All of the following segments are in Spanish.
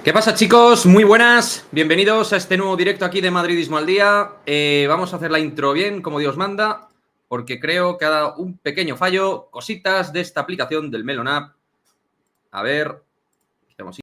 ¿Qué pasa, chicos? Muy buenas. Bienvenidos a este nuevo directo aquí de Madridismo al Día. Vamos a hacer la intro bien, como Dios manda, porque creo que ha dado un pequeño fallo. Cositas de esta aplicación del Melon App. A ver. Estamos...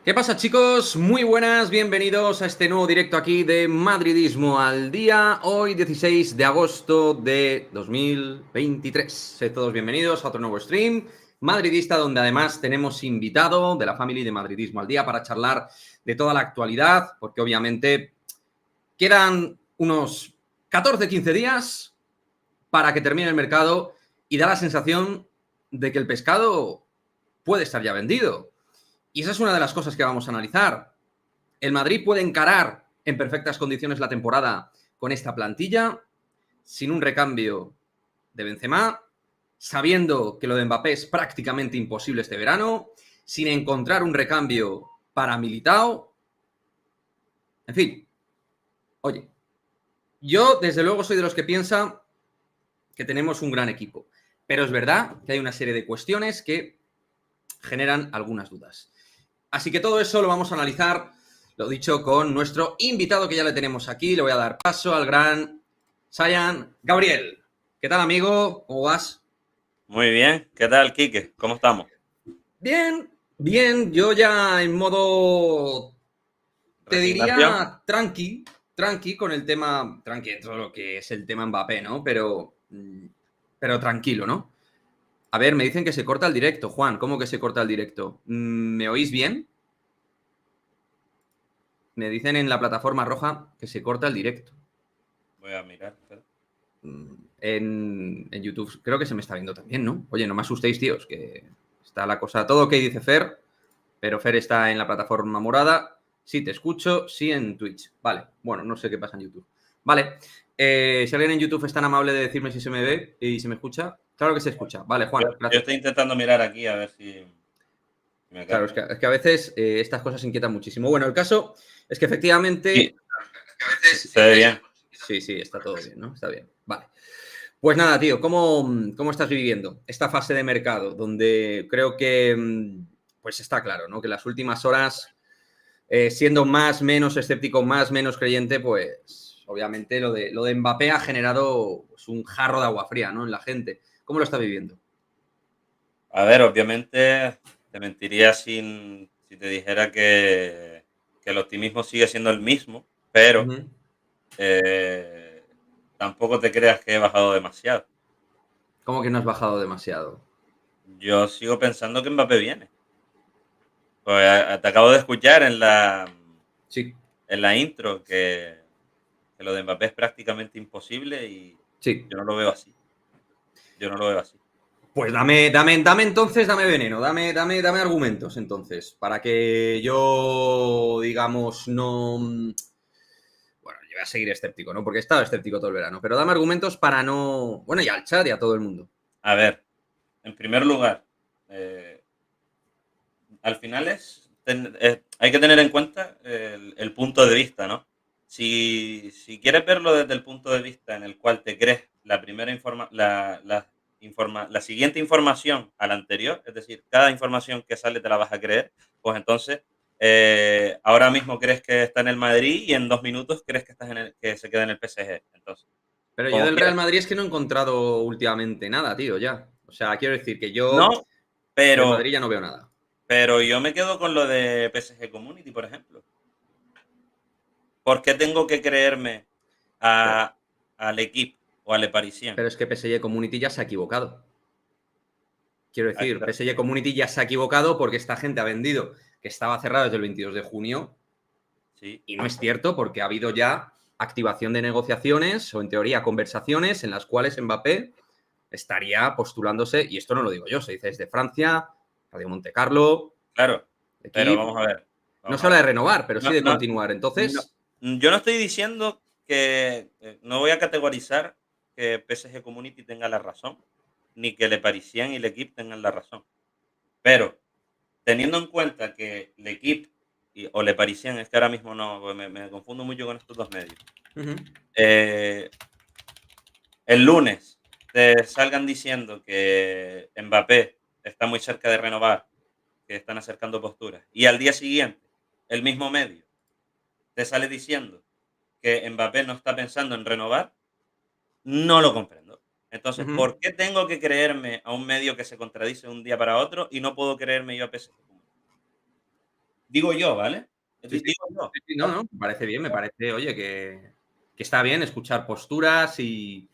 ¿Qué pasa, chicos? Muy buenas, bienvenidos a este nuevo directo aquí de Madridismo al Día, hoy 16 de agosto de 2023. Sed todos bienvenidos a otro nuevo stream madridista, donde además tenemos invitado de la family de Madridismo al Día para charlar de toda la actualidad, porque obviamente quedan unos 14-15 días para que termine el mercado y da la sensación de que el pescado puede estar ya vendido. Y esa es una de las cosas que vamos a analizar. ¿El Madrid puede encarar en perfectas condiciones la temporada con esta plantilla, sin un recambio de Benzema, sabiendo que lo de Mbappé es prácticamente imposible este verano, sin encontrar un recambio para Militao? En fin, oye, yo desde luego soy de los que piensa que tenemos un gran equipo, pero es verdad que hay una serie de cuestiones que generan algunas dudas. Así que todo eso lo vamos a analizar, lo dicho, con nuestro invitado que ya le tenemos aquí. Le voy a dar paso al gran Sayan Gabriel. ¿Qué tal, amigo? ¿Cómo vas? Muy bien, ¿qué tal, Quique? ¿Cómo estamos? Bien, bien. Yo ya en modo, te ¿Resignación? diría, tranqui con el tema, tranqui en todo lo que es el tema Mbappé, ¿no? Pero tranquilo, ¿no? A ver, me dicen que se corta el directo, Juan. ¿Cómo que se corta el directo? ¿Me oís bien? Me dicen en la plataforma roja que se corta el directo. Voy a mirar. Espera. En YouTube creo que se me está viendo también, ¿no? Oye, no me asustéis, tíos, que está la cosa... Todo ok, dice Fer, pero Fer está en la plataforma morada. Sí, te escucho, sí en Twitch. Vale, bueno, no sé qué pasa en YouTube. Vale, si alguien en YouTube es tan amable de decirme si se me ve y se me escucha. Claro que se escucha. Vale, Yo, Juan, yo gracias. estoy intentando mirar aquí a ver si me Claro, capta. es que a veces estas cosas inquietan muchísimo. Bueno, el caso es que Sí, efectivamente... Es que a veces se ve estas bien. cosas... Sí, sí, está todo bien, ¿no? Está bien. Vale. Pues nada, tío, ¿cómo estás viviendo esta fase de mercado? Donde creo que, pues está claro, ¿no? Que las últimas horas, siendo más, menos escéptico, más, menos creyente, pues obviamente lo de Mbappé ha generado pues, un jarro de agua fría, ¿no? En la gente. ¿Cómo lo está viviendo? A ver, obviamente te mentiría si te dijera que el optimismo sigue siendo el mismo, pero Ujú. eh, tampoco te creas que he bajado demasiado. ¿Cómo que no has bajado demasiado? Yo sigo pensando que Mbappé viene. Pues te acabo de escuchar Sí, en la intro que lo de Mbappé es prácticamente imposible y sí. yo no lo veo así. Yo no lo veo así. Pues dame entonces, dame veneno, dame argumentos entonces, para que yo, digamos, no... Bueno, yo voy a seguir escéptico, ¿no? Porque he estado escéptico todo el verano, pero dame argumentos para no... Bueno, y al chat y a todo el mundo. A ver, en primer lugar, eh, al final hay que tener en cuenta el punto de vista, ¿no? Si quieres verlo desde el punto de vista en el cual te crees la primera la siguiente información a la anterior, es decir, cada información que sale te la vas a creer, pues entonces ahora mismo crees que está en el Madrid y en 2 minutos crees que que se queda en el PSG. Entonces, Pero yo como del Real quieras. Madrid es que no he encontrado últimamente nada, tío, ya. O sea, quiero decir que yo No, del Madrid pero, ya no veo nada. pero yo me quedo con lo de PSG Community, por ejemplo. ¿Por qué tengo que creerme Pero, a, al equipo o al Le Parisien? pero es que PSG Community ya se ha equivocado. Quiero ¿A qué decir, te PSG refieres? Community ya se ha equivocado porque esta gente ha vendido que estaba cerrado desde el 22 de junio Sí, y no es cierto porque ha habido ya activación de negociaciones o en teoría conversaciones en las cuales Mbappé estaría postulándose, y esto no lo digo yo, se dice desde Francia, Radio Monte Carlo, claro, pero equipo. vamos a ver, No vamos se a habla de ver. renovar, pero sí No, de no, continuar. no, Entonces, yo no estoy diciendo que no voy a categorizar que PSG Community tenga la razón, ni que Le Parisien y el equipo tengan la razón. Pero teniendo en cuenta que el equipo o Le Parisien, es que ahora mismo no, pues me confundo mucho con estos dos medios. uh-huh. Eh, el lunes te salgan diciendo que Mbappé está muy cerca de renovar, que están acercando posturas, y al día siguiente el mismo medio te sale diciendo que Mbappé no está pensando en renovar, no lo comprendo. Entonces, Uh-huh. ¿por qué tengo que creerme a un medio que se contradice de un día para otro y no puedo creerme yo a PSG? Digo yo, ¿vale? Sí, sí. Digo yo. Sí, no, no, me parece bien, me parece, oye, que está bien escuchar posturas y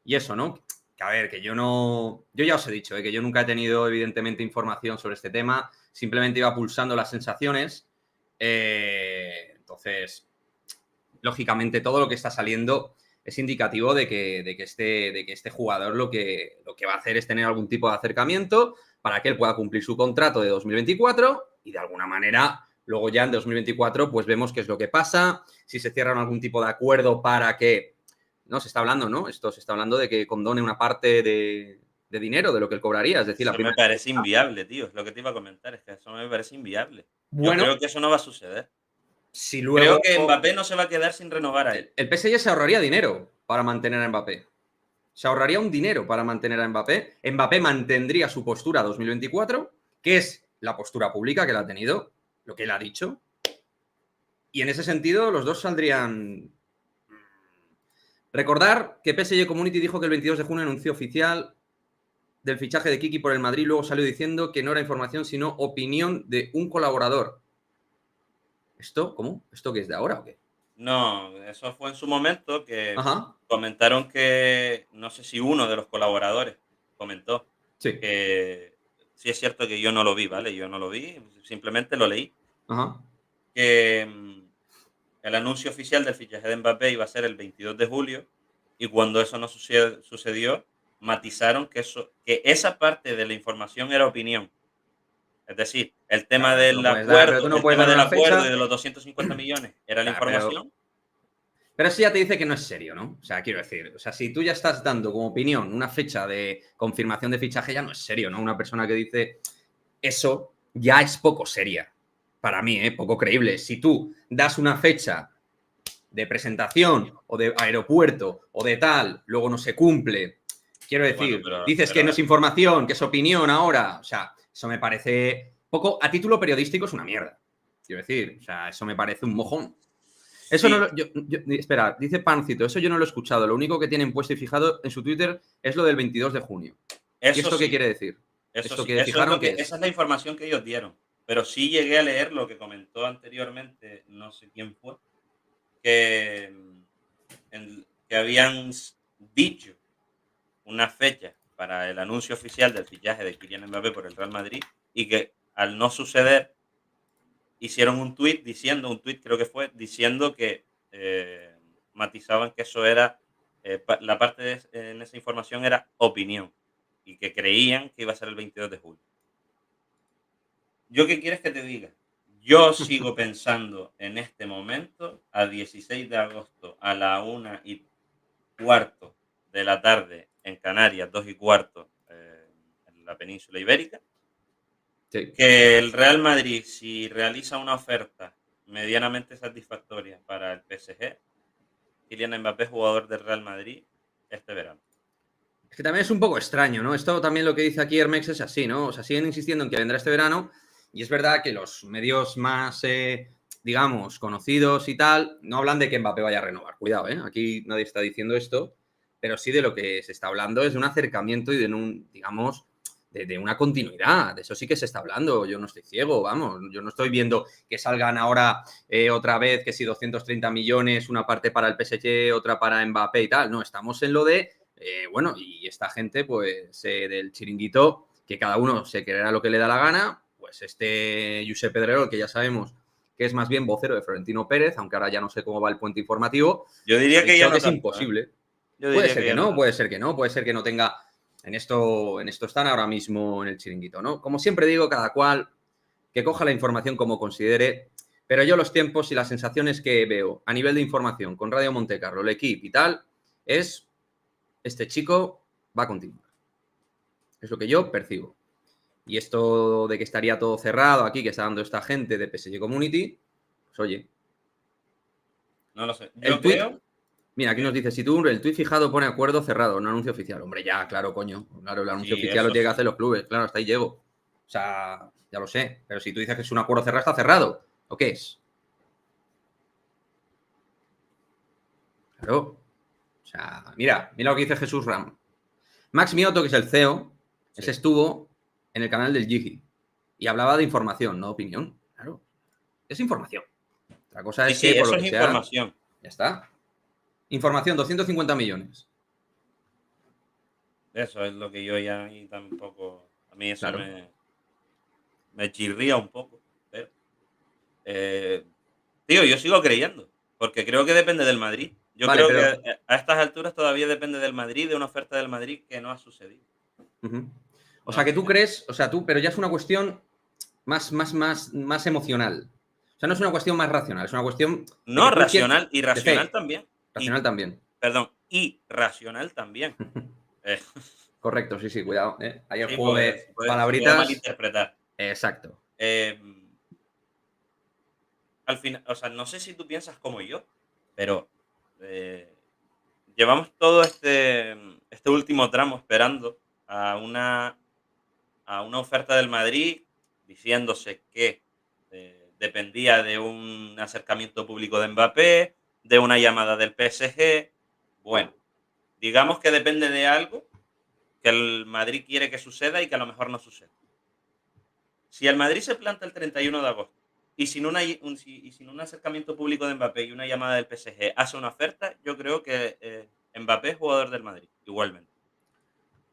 eso, ¿no? Que a ver, que yo no. Yo ya os he dicho, que yo nunca he tenido, evidentemente, información sobre este tema. Simplemente iba pulsando las sensaciones. Entonces, lógicamente, todo lo que está saliendo es indicativo de que este jugador lo que va a hacer es tener algún tipo de acercamiento para que él pueda cumplir su contrato de 2024 y de alguna manera luego ya en 2024 pues vemos qué es lo que pasa, si se cierran algún tipo de acuerdo para que, no, se está hablando, ¿no? Esto se está hablando de que condone una parte de dinero de lo que él cobraría, es decir, la Eso me primera. parece inviable, tío. Es lo que te iba a comentar, es que eso me parece inviable. Yo Bueno, creo que eso no va a suceder. si Creo luego que Mbappé no se va a quedar sin renovar a él. el PSG se ahorraría dinero para mantener a Mbappé. Se ahorraría un dinero para mantener a Mbappé. Mbappé mantendría su postura 2024, que es la postura pública que él ha tenido, lo que él ha dicho. Y en ese sentido, los dos saldrían. Recordar que PSG Community dijo que el 22 de junio anunció oficial del fichaje de Kiki por el Madrid, luego salió diciendo que no era información, sino opinión de un colaborador. ¿Esto? ¿Cómo? ¿Esto qué es de ahora o qué? No, eso fue en su momento que Ajá. comentaron que, no sé si uno de los colaboradores comentó Sí. que sí es cierto que yo no lo vi, ¿vale? Yo no lo vi, simplemente lo leí, Ajá. que el anuncio oficial del fichaje de Mbappé iba a ser el 22 de julio y cuando eso no sucedió, matizaron que esa parte de la información era opinión. Es decir, Claro, pero tú no el puedes tema dar del una acuerdo y fecha. de los 250 millones era la Claro, pero información. eso ya te dice que no es serio, ¿no? O sea, quiero decir, o sea, si tú ya estás dando como opinión una fecha de confirmación de fichaje, ya no es serio, ¿no? Una persona que dice eso ya es poco seria. Para mí, ¿eh? Poco creíble. Si tú das una fecha de presentación o de aeropuerto o de tal, luego no se cumple. Quiero Bueno, decir, dices que no es información, que es opinión ahora. O sea, eso me parece poco. A título periodístico es una mierda. Quiero decir, o sea, eso me parece un mojón. Eso no sí, lo. Espera, dice Pancito, eso yo no lo he escuchado. Lo único que tienen puesto y fijado en su Twitter es lo del 22 de junio. ¿Y eso esto qué sí, quiere decir? eso ¿Esto sí, que eso es fijaron lo qué que es? esa es la información que ellos dieron, pero sí llegué a leer lo que comentó anteriormente, no sé quién fue, que, que habían dicho una fecha para el anuncio oficial del fichaje de Kylian Mbappé por el Real Madrid y que al no suceder hicieron un tuit creo que fue, diciendo que matizaban que eso era, la parte en esa información era opinión y que creían que iba a ser el 22 de julio. ¿Yo qué quieres que te diga? Yo sigo pensando en este momento, a 16 de agosto, a la 1:15 de la tarde en Canarias, 2:15 en la península ibérica, Sí. que el Real Madrid, si realiza una oferta medianamente satisfactoria para el PSG, Kylian Mbappé, jugador del Real Madrid, este verano. Es que también es un poco extraño, ¿no? Esto también lo que dice aquí Hermex es así, ¿no? O sea, siguen insistiendo en que vendrá este verano y es verdad que los medios más, digamos, conocidos y tal, no hablan de que Mbappé vaya a renovar. Cuidado, ¿eh? Aquí nadie está diciendo esto, pero sí de lo que se está hablando es de un acercamiento y de un, digamos, de una continuidad. De eso sí que se está hablando. Yo no estoy ciego, vamos. Yo no estoy viendo que salgan ahora otra vez que si 230 millones, una parte para el PSG, otra para Mbappé y tal. No, estamos en lo de bueno, y esta gente, pues, del chiringuito, que cada uno se creerá lo que le da la gana, pues este Josep Pedrerol, que ya sabemos que es más bien vocero de Florentino Pérez, aunque ahora ya no sé cómo va el puente informativo, Yo pues ha diría que ya dicho que no es tanto, ¿eh? imposible. Yo Puede diría ser que que ya no no, tanto. puede ser que no, puede ser que no tenga. En esto están ahora mismo en el chiringuito, ¿no? Como siempre digo, cada cual que coja la información como considere, pero yo los tiempos y las sensaciones que veo a nivel de información con Radio Montecarlo, el equipo y tal, es este chico va a continuar. Es lo que yo percibo. Y esto de que estaría todo cerrado aquí, que está dando esta gente de PSG Community, pues oye, No lo sé. el Yo tweet, creo mira, aquí nos que dice, si tú el tweet fijado pone acuerdo cerrado, no anuncio oficial. Hombre, ya, claro, coño. Claro, el anuncio sí, oficial lo eso tiene que sí. hacer los clubes, claro, hasta ahí llego. O sea, ya lo sé. Pero si tú dices que es un acuerdo cerrado, está cerrado. ¿O qué es? Claro. O sea, mira lo que dice Jesús Ram. Max Mioto, que es el CEO, ese Sí. estuvo en el canal del Gigi y hablaba de información, no opinión. Claro. Es información. Otra cosa Sí, es sí, que por eso lo es que sea, información. ya está. Información, 250 millones. Eso es lo que yo ya y tampoco. A mí eso Claro. me chirría un poco. Pero, tío, yo sigo creyendo. Porque creo que depende del Madrid. Yo Vale, creo que pero... a estas alturas todavía depende del Madrid, de una oferta del Madrid que no ha sucedido. Ujú. O No ha sea, que tú sucedido. crees, o sea, tú, pero ya es una cuestión más emocional. O sea, no es una cuestión más racional, es una cuestión de No, que tú quieres, racional, de irracional fe, también. racional también. Perdón, irracional también. Eh, Correcto, sí, sí, cuidado. Hay el sí, juego porque de se puede palabritas. malinterpretar. Exacto. Em, Al final, o sea, no sé si tú piensas como yo, pero eh, llevamos todo este último tramo esperando a una oferta del Madrid diciéndose que dependía de un acercamiento público de Mbappé, de una llamada del PSG. Bueno, digamos que depende de algo que el Madrid quiere que suceda y que a lo mejor no sucede. Si el Madrid se planta el 31 de agosto y sin un acercamiento público de Mbappé y una llamada del PSG hace una oferta, yo creo que Mbappé es jugador del Madrid, igualmente.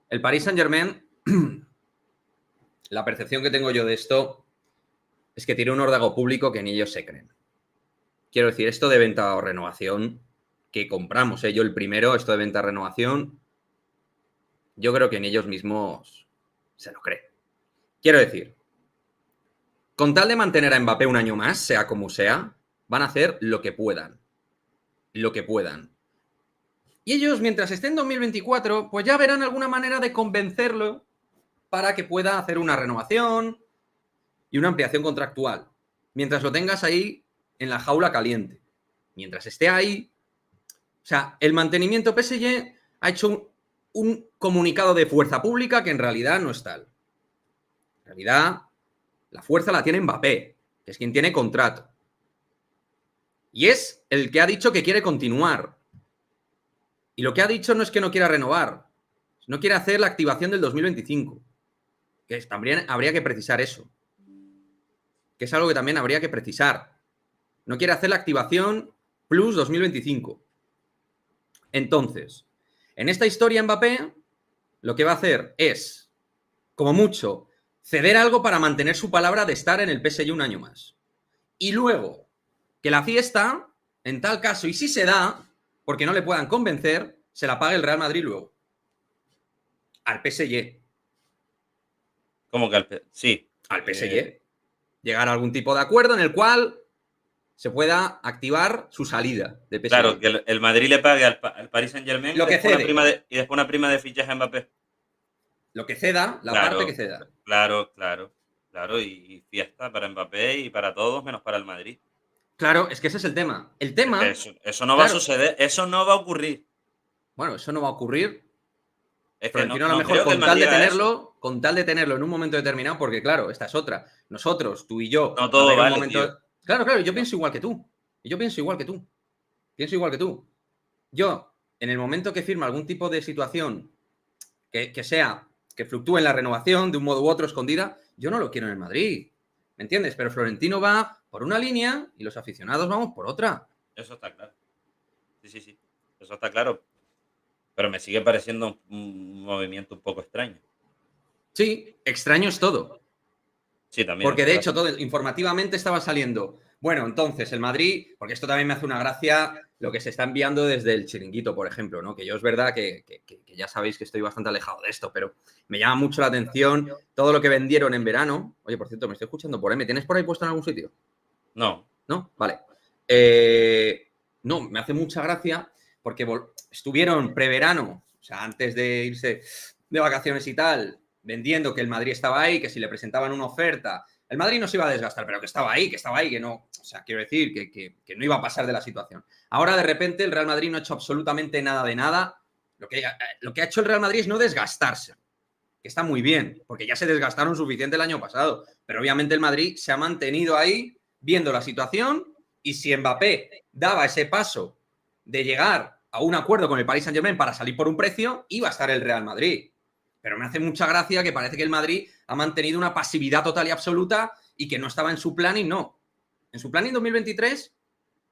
El Paris Saint-Germain, la percepción que tengo yo de esto es que tiene un órdago público que ni ellos se creen. Quiero decir, esto de venta o renovación que compramos, yo el primero, esto de venta o renovación, yo creo que ni ellos mismos se lo creen. Quiero decir, con tal de mantener a Mbappé un año más, sea como sea, van a hacer lo que puedan. Lo que puedan. Y ellos, mientras esté en 2024, pues ya verán alguna manera de convencerlo para que pueda hacer una renovación y una ampliación contractual. Mientras lo tengas ahí en la jaula caliente. Mientras esté ahí. O sea, el mantenimiento PSG ha hecho un comunicado de fuerza pública que en realidad no es tal. En realidad, la fuerza la tiene Mbappé, que es quien tiene contrato. Y es el que ha dicho que quiere continuar. Y lo que ha dicho no es que no quiera renovar, no quiere hacer la activación del 2025. Que también habría que precisar eso. Que es algo que también habría que precisar. No quiere hacer la activación plus 2025. Entonces, en esta historia Mbappé lo que va a hacer es, como mucho, ceder algo para mantener su palabra de estar en el PSG un año más. Y luego, que la fiesta, en tal caso, y si se da, porque no le puedan convencer, se la pague el Real Madrid luego. Al PSG. ¿Cómo que sí? Al PSG. Llegar a algún tipo de acuerdo en el cual se pueda activar su salida de Claro, PSG. que el Madrid le pague al Paris Saint-Germain Lo que cede. y después una prima de fichaje a Mbappé. Lo que ceda, la parte que Claro, ceda. claro, y fiesta para Mbappé y para todos menos para el Madrid. Claro, es que ese es el tema. El tema, Eso no va a claro, suceder, eso no va a ocurrir. bueno, eso no va a ocurrir. Es que Florentino a lo no mejor creo que el Madrid haga eso. con tal de tenerlo en un momento determinado, porque claro, esta es otra. Nosotros, tú y yo, No va a todo haber un vale, tío. momento. Claro, claro, yo No. pienso igual que tú. Yo pienso igual que tú. Pienso igual que tú. Yo, en el momento que firma algún tipo de situación que sea, que fluctúe en la renovación de un modo u otro escondida, yo no lo quiero en el Madrid. ¿Me entiendes? Pero Florentino va por una línea y los aficionados vamos por otra. Eso está claro. Sí. Eso está claro. Pero me sigue pareciendo un movimiento un poco extraño. Sí, extraño es todo. Sí, también, es Porque de verdad. hecho, todo informativamente estaba saliendo. Bueno, entonces el Madrid, porque esto también me hace una gracia lo que se está enviando desde el chiringuito, por ejemplo, ¿no? Que yo es verdad que ya sabéis que estoy bastante alejado de esto, pero me llama mucho la atención todo lo que vendieron en verano. Oye, por cierto, me estoy escuchando por ahí. ¿Me tienes por ahí puesto en algún sitio? No. ¿No? Vale. No, me hace mucha gracia porque estuvieron preverano, o sea, antes de irse de vacaciones y tal, vendiendo que el Madrid estaba ahí, que si le presentaban una oferta, el Madrid no se iba a desgastar, pero que estaba ahí, que no, o sea, quiero decir, que no iba a pasar de la situación. Ahora, de repente, el Real Madrid no ha hecho absolutamente nada de nada. Lo que ha hecho el Real Madrid es no desgastarse, que está muy bien, porque ya se desgastaron suficiente el año pasado, pero obviamente el Madrid se ha mantenido ahí viendo la situación y si Mbappé daba ese paso de llegar a un acuerdo con el Paris Saint-Germain para salir por un precio, iba a estar el Real Madrid. Pero me hace mucha gracia que parece que el Madrid ha mantenido una pasividad total y absoluta y que no estaba en su plan y no. En su planning 2023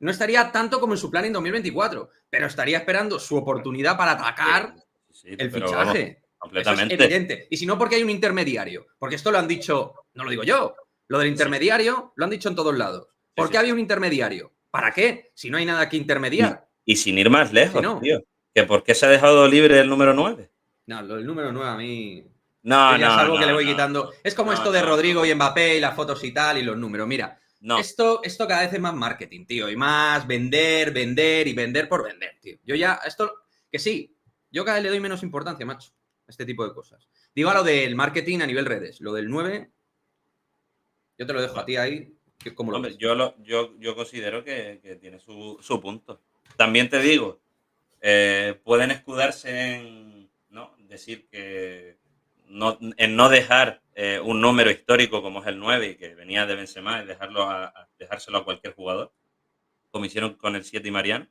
no estaría tanto como en su planning 2024, pero estaría esperando su oportunidad para atacar Sí, el pero vamos, fichaje. Eso es completamente. evidente. Y si no, porque hay un intermediario. Porque esto lo han dicho, no lo digo yo, lo del intermediario lo han dicho en todos lados. ¿Por qué había un intermediario? ¿Para qué? Si no hay nada que intermediar. Y sin ir más lejos, Si no. tío. ¿Que por qué se ha dejado libre el número 9? No, el número 9 a mí. No, Yo ya es no, algo que le no, voy no, quitando. no. Es como No, esto de no, Rodrigo no. y Mbappé y las fotos y tal y los números. Mira, No. esto cada vez es más marketing, tío. Y más vender, vender y vender por vender, tío. Yo ya, esto, que sí, yo cada vez le doy menos importancia, macho, a este tipo de cosas. Digo a lo del marketing a nivel redes. Lo del 9, yo te lo dejo a ti ahí. ¿Cómo lo Hombre, ves? yo considero que tiene su punto. También te digo, pueden escudarse en, ¿no?, decir que en no dejar un número histórico como es el 9 y que venía de Benzema y dejárselo a cualquier jugador, como hicieron con el 7 y Mariano.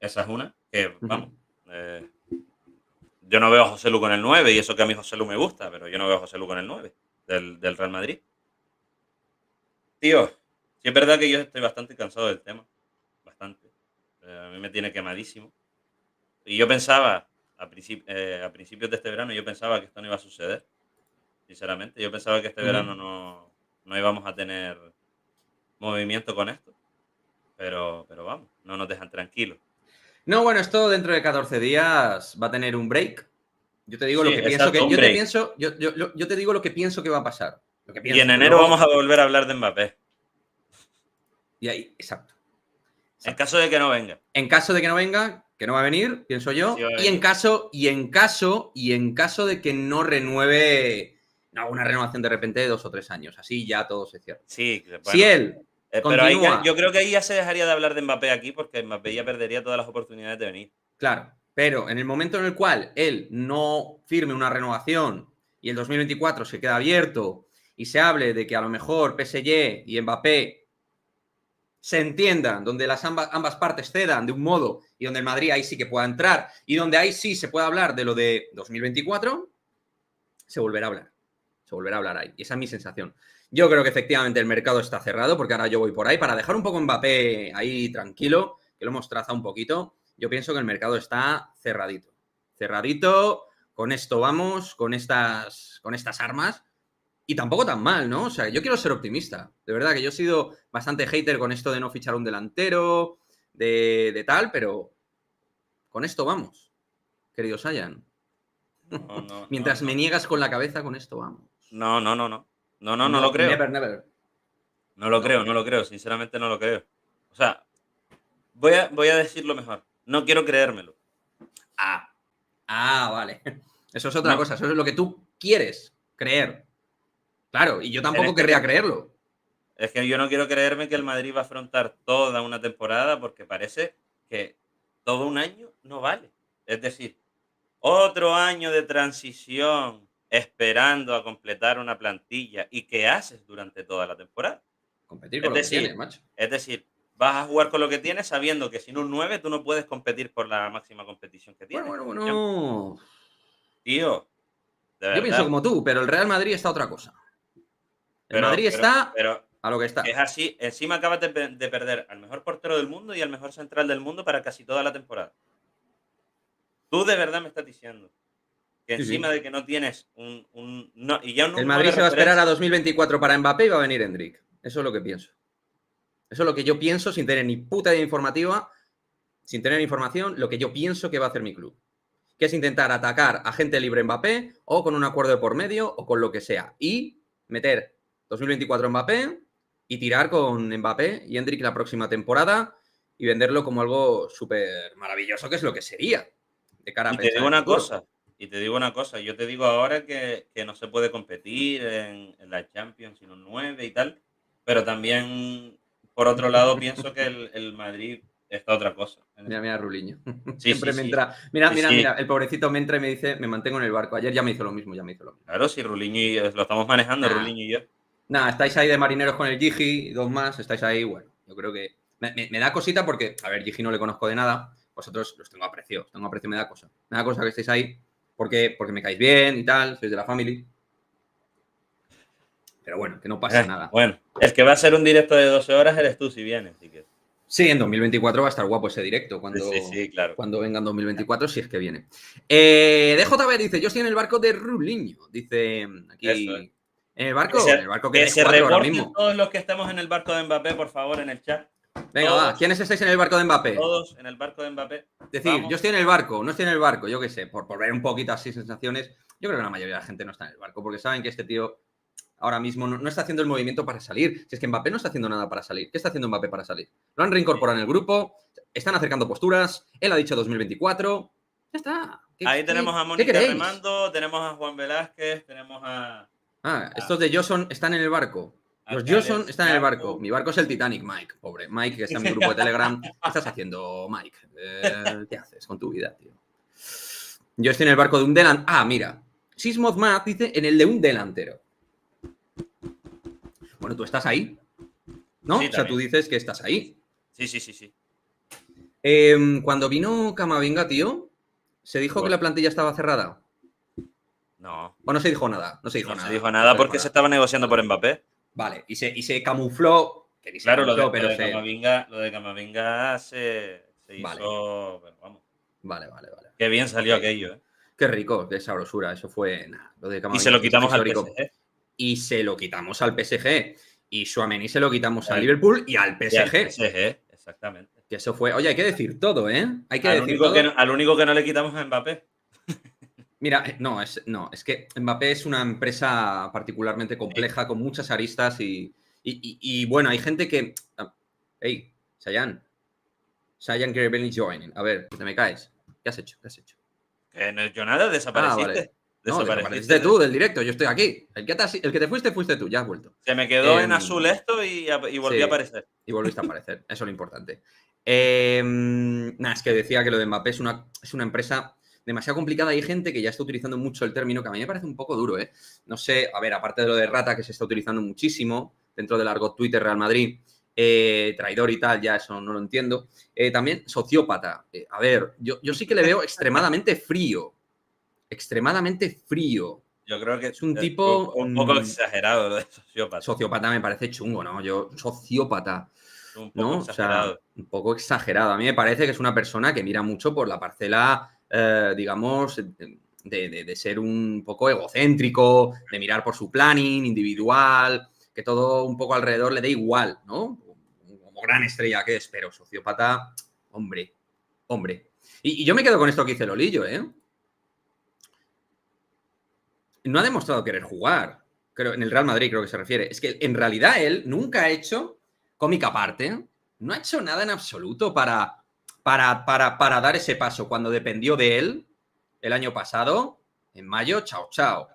Esa es una, que vamos, yo no veo a José Lu con el 9 y eso que a mí José Lu me gusta, pero yo no veo a José Lu con el 9 del Real Madrid. Tío, sí es verdad que yo estoy bastante cansado del tema, bastante. A mí me tiene quemadísimo. Y yo pensaba, a principios de este verano, yo pensaba que esto no iba a suceder, sinceramente. Yo pensaba que este verano no íbamos a tener movimiento con esto. Pero vamos, no nos dejan tranquilos. No, bueno, esto dentro de 14 días va a tener un break. Yo te digo Sí, lo que pienso exacto, que. un break. Yo te digo lo que pienso que va a pasar. Lo que Y en pienso, que enero vamos luego. a volver a hablar de Mbappé. Y ahí, exacto. En Exacto. caso de que no venga. En caso de que no venga, que no va a venir, pienso Que sí yo. va a Y en venir. caso de que no renueve. No, una renovación de repente de 2 o 3 años. Así ya todo se cierra. Sí, Si bueno. él Pero ahí ya, continúa. yo creo que ahí ya se dejaría de hablar de Mbappé aquí porque Mbappé ya perdería todas las oportunidades de venir. Claro, pero en el momento en el cual él no firme una renovación y el 2024 se queda abierto y se hable de que a lo mejor PSG y Mbappé se entiendan, donde ambas partes cedan de un modo y donde el Madrid ahí sí que pueda entrar y donde ahí sí se pueda hablar de lo de 2024, se volverá a hablar. Se volverá a hablar ahí. Y esa es mi sensación. Yo creo que efectivamente el mercado está cerrado, porque ahora yo voy por ahí para dejar un poco Mbappé ahí tranquilo, que lo hemos trazado un poquito. Yo pienso que el mercado está cerradito. Cerradito, con esto vamos, con estas armas. Y tampoco tan mal, ¿no? O sea, yo quiero ser optimista. De verdad que yo he sido bastante hater con esto de no fichar un delantero, de tal, pero con esto vamos, queridos Sayan. No, no, no, Mientras me no. niegas con la cabeza, con esto vamos. No, no, no, no. No, no, no lo No, creo. never, never. No lo ¿No? creo, no lo creo. Sinceramente no lo creo. O sea, voy a decirlo mejor. No quiero creérmelo. Vale. Eso es otra No. cosa. Eso es lo que tú quieres creer. Claro, y yo En tampoco este querría caso, creerlo. es que yo no quiero creerme que el Madrid va a afrontar toda una temporada porque parece que todo un año no vale. Es decir, otro año de transición esperando a completar una plantilla. ¿Y qué haces durante toda la temporada? Competir con Es lo que tienes, decir, macho. es decir, vas a jugar con lo que tienes sabiendo que sin un 9 tú no puedes competir por la máxima competición que Bueno, tienes, bueno, que es la Champions. bueno. Tío, de Yo pienso verdad. como tú, pero el Real Madrid está a otra cosa. El Pero, Madrid pero, está pero a lo que es está. así. Encima acabas de perder al mejor portero del mundo y al mejor central del mundo para casi toda la temporada. Tú de verdad me estás diciendo que Sí, encima sí. de que no tienes no, y ya El un Madrid 9 se va a esperar a referencia. 2024 para Mbappé y va a venir Endrick. Eso es lo que pienso. Eso es lo que yo pienso sin tener ni puta idea informativa, sin tener información, lo que yo pienso que va a hacer mi club. Que es intentar atacar a gente libre Mbappé o con un acuerdo de por medio o con lo que sea. Y meter 2024 Mbappé y tirar con Mbappé y Endrick la próxima temporada y venderlo como algo súper maravilloso, que es lo que sería de cara a Y te pensar digo en una futuro. cosa, yo te digo ahora que no se puede competir en la Champions sin un 9 y tal, pero también, por otro lado, pienso que el Madrid está otra cosa en Mira, ese mira, tema. Ruliño. Sí, sí, Siempre me sí, entra. Mira, sí, mira, sí, mira. El pobrecito me entra y me dice, me mantengo en el barco. Ayer ya me hizo lo mismo, ya me hizo lo mismo. claro, sí, Ruliño y lo estamos manejando, Nah, Ruliño y yo. nah, estáis ahí de marineros con el Gigi, dos más, estáis ahí, bueno, yo creo que. Me da cosita porque, a ver, Gigi no le conozco de nada. Vosotros los tengo aprecio, me da cosa. Me da cosa que estéis ahí porque me caéis bien y tal, sois de la family. Pero bueno, que no pasa nada. Bueno, el que va a ser un directo de 12 horas eres tú si vienes. Así que... Sí, en 2024 va a estar guapo ese directo Sí, claro. cuando venga en 2024, si es que viene. DJB dice, yo estoy en el barco de Ruliño. Dice aquí... Eso es. En el barco que Que de se 4 ahora reporten mismo. todos los que estemos en el barco de Mbappé, por favor, en el chat. Venga, todos, va. ¿Quiénes estáis en el barco de Mbappé? Todos en el barco de Mbappé. Decir, Vamos. yo estoy en el barco, no estoy en el barco, yo qué sé, por ver un poquito así sensaciones. Yo creo que la mayoría de la gente no está en el barco, porque saben que este tío ahora mismo no está haciendo el movimiento para salir. Si es que Mbappé no está haciendo nada para salir. ¿Qué está haciendo Mbappé para salir? Lo han reincorporado en el grupo, están acercando posturas, él ha dicho 2024. Ya está. Ahí tenemos a Mónica remando, tenemos a Juan Velázquez, tenemos a... estos de Johnson están en el barco. Los Johnson están en el barco. Mi barco es el Titanic, Mike. Pobre Mike, que está en mi grupo de Telegram. ¿Qué estás haciendo, Mike? ¿Qué haces con tu vida, tío? Yo estoy en el barco de un delantero. Mira. Sismozmath dice en el de un delantero. Bueno, tú estás ahí, ¿no? Sí, o sea, tú dices que estás ahí. Sí. Cuando vino Camavinga, tío, ¿se dijo que la plantilla estaba cerrada? No. ¿O no se dijo nada? No se dijo nada porque se estaba negociando por Mbappé. Vale, y se camufló. Que ni se claro, camufló, lo de Camavinga se hizo... Pero vamos. Vale. Qué bien salió aquello, ¿eh? Qué rico, qué sabrosura. Eso fue nada. Lo de Camavinga. Y se lo quitamos al PSG. Y se lo quitamos al PSG. Y Tchouaméni se lo quitamos al Liverpool y al PSG. Y al PSG, exactamente. Que eso fue... Oye, hay que decir todo, ¿eh? Hay que al decir único todo. Al único que no le quitamos a Mbappé. Mira, es que Mbappé es una empresa particularmente compleja, con muchas aristas y bueno, hay gente que... Hey, Sayan Grebelny joining. A ver, te me caes. ¿Qué has hecho? Que no he hecho nada, desapareciste. Vale. No, desapareciste tú del directo, yo estoy aquí. El que te fuiste tú, ya has vuelto. Se me quedó en azul esto y volví a aparecer. Y volviste a aparecer, eso es lo importante. Es que decía que lo de Mbappé es una empresa demasiado complicada. Hay gente que ya está utilizando mucho el término, que a mí me parece un poco duro, ¿eh? No sé, a ver, aparte de lo de rata, que se está utilizando muchísimo dentro del argot Twitter Real Madrid, traidor y tal, ya eso no lo entiendo. También sociópata. A ver, yo sí que le veo extremadamente frío. Extremadamente frío. Yo creo que es un tipo... Un poco exagerado lo de sociópata. Sociópata me parece chungo, ¿no? Sociópata... Un poco exagerado. O sea, un poco exagerado. A mí me parece que es una persona que mira mucho por la parcela, digamos, de ser un poco egocéntrico, de mirar por su planning individual, que todo un poco alrededor le dé igual, ¿no? Como gran estrella que es, pero sociópata, hombre. Y yo me quedo con esto que dice Lolillo, ¿eh? No ha demostrado querer jugar. Creo, en el Real Madrid creo que se refiere. Es que en realidad él nunca ha hecho, cómica aparte, no ha hecho nada en absoluto para dar ese paso. Cuando dependió de él el año pasado, en mayo, chao.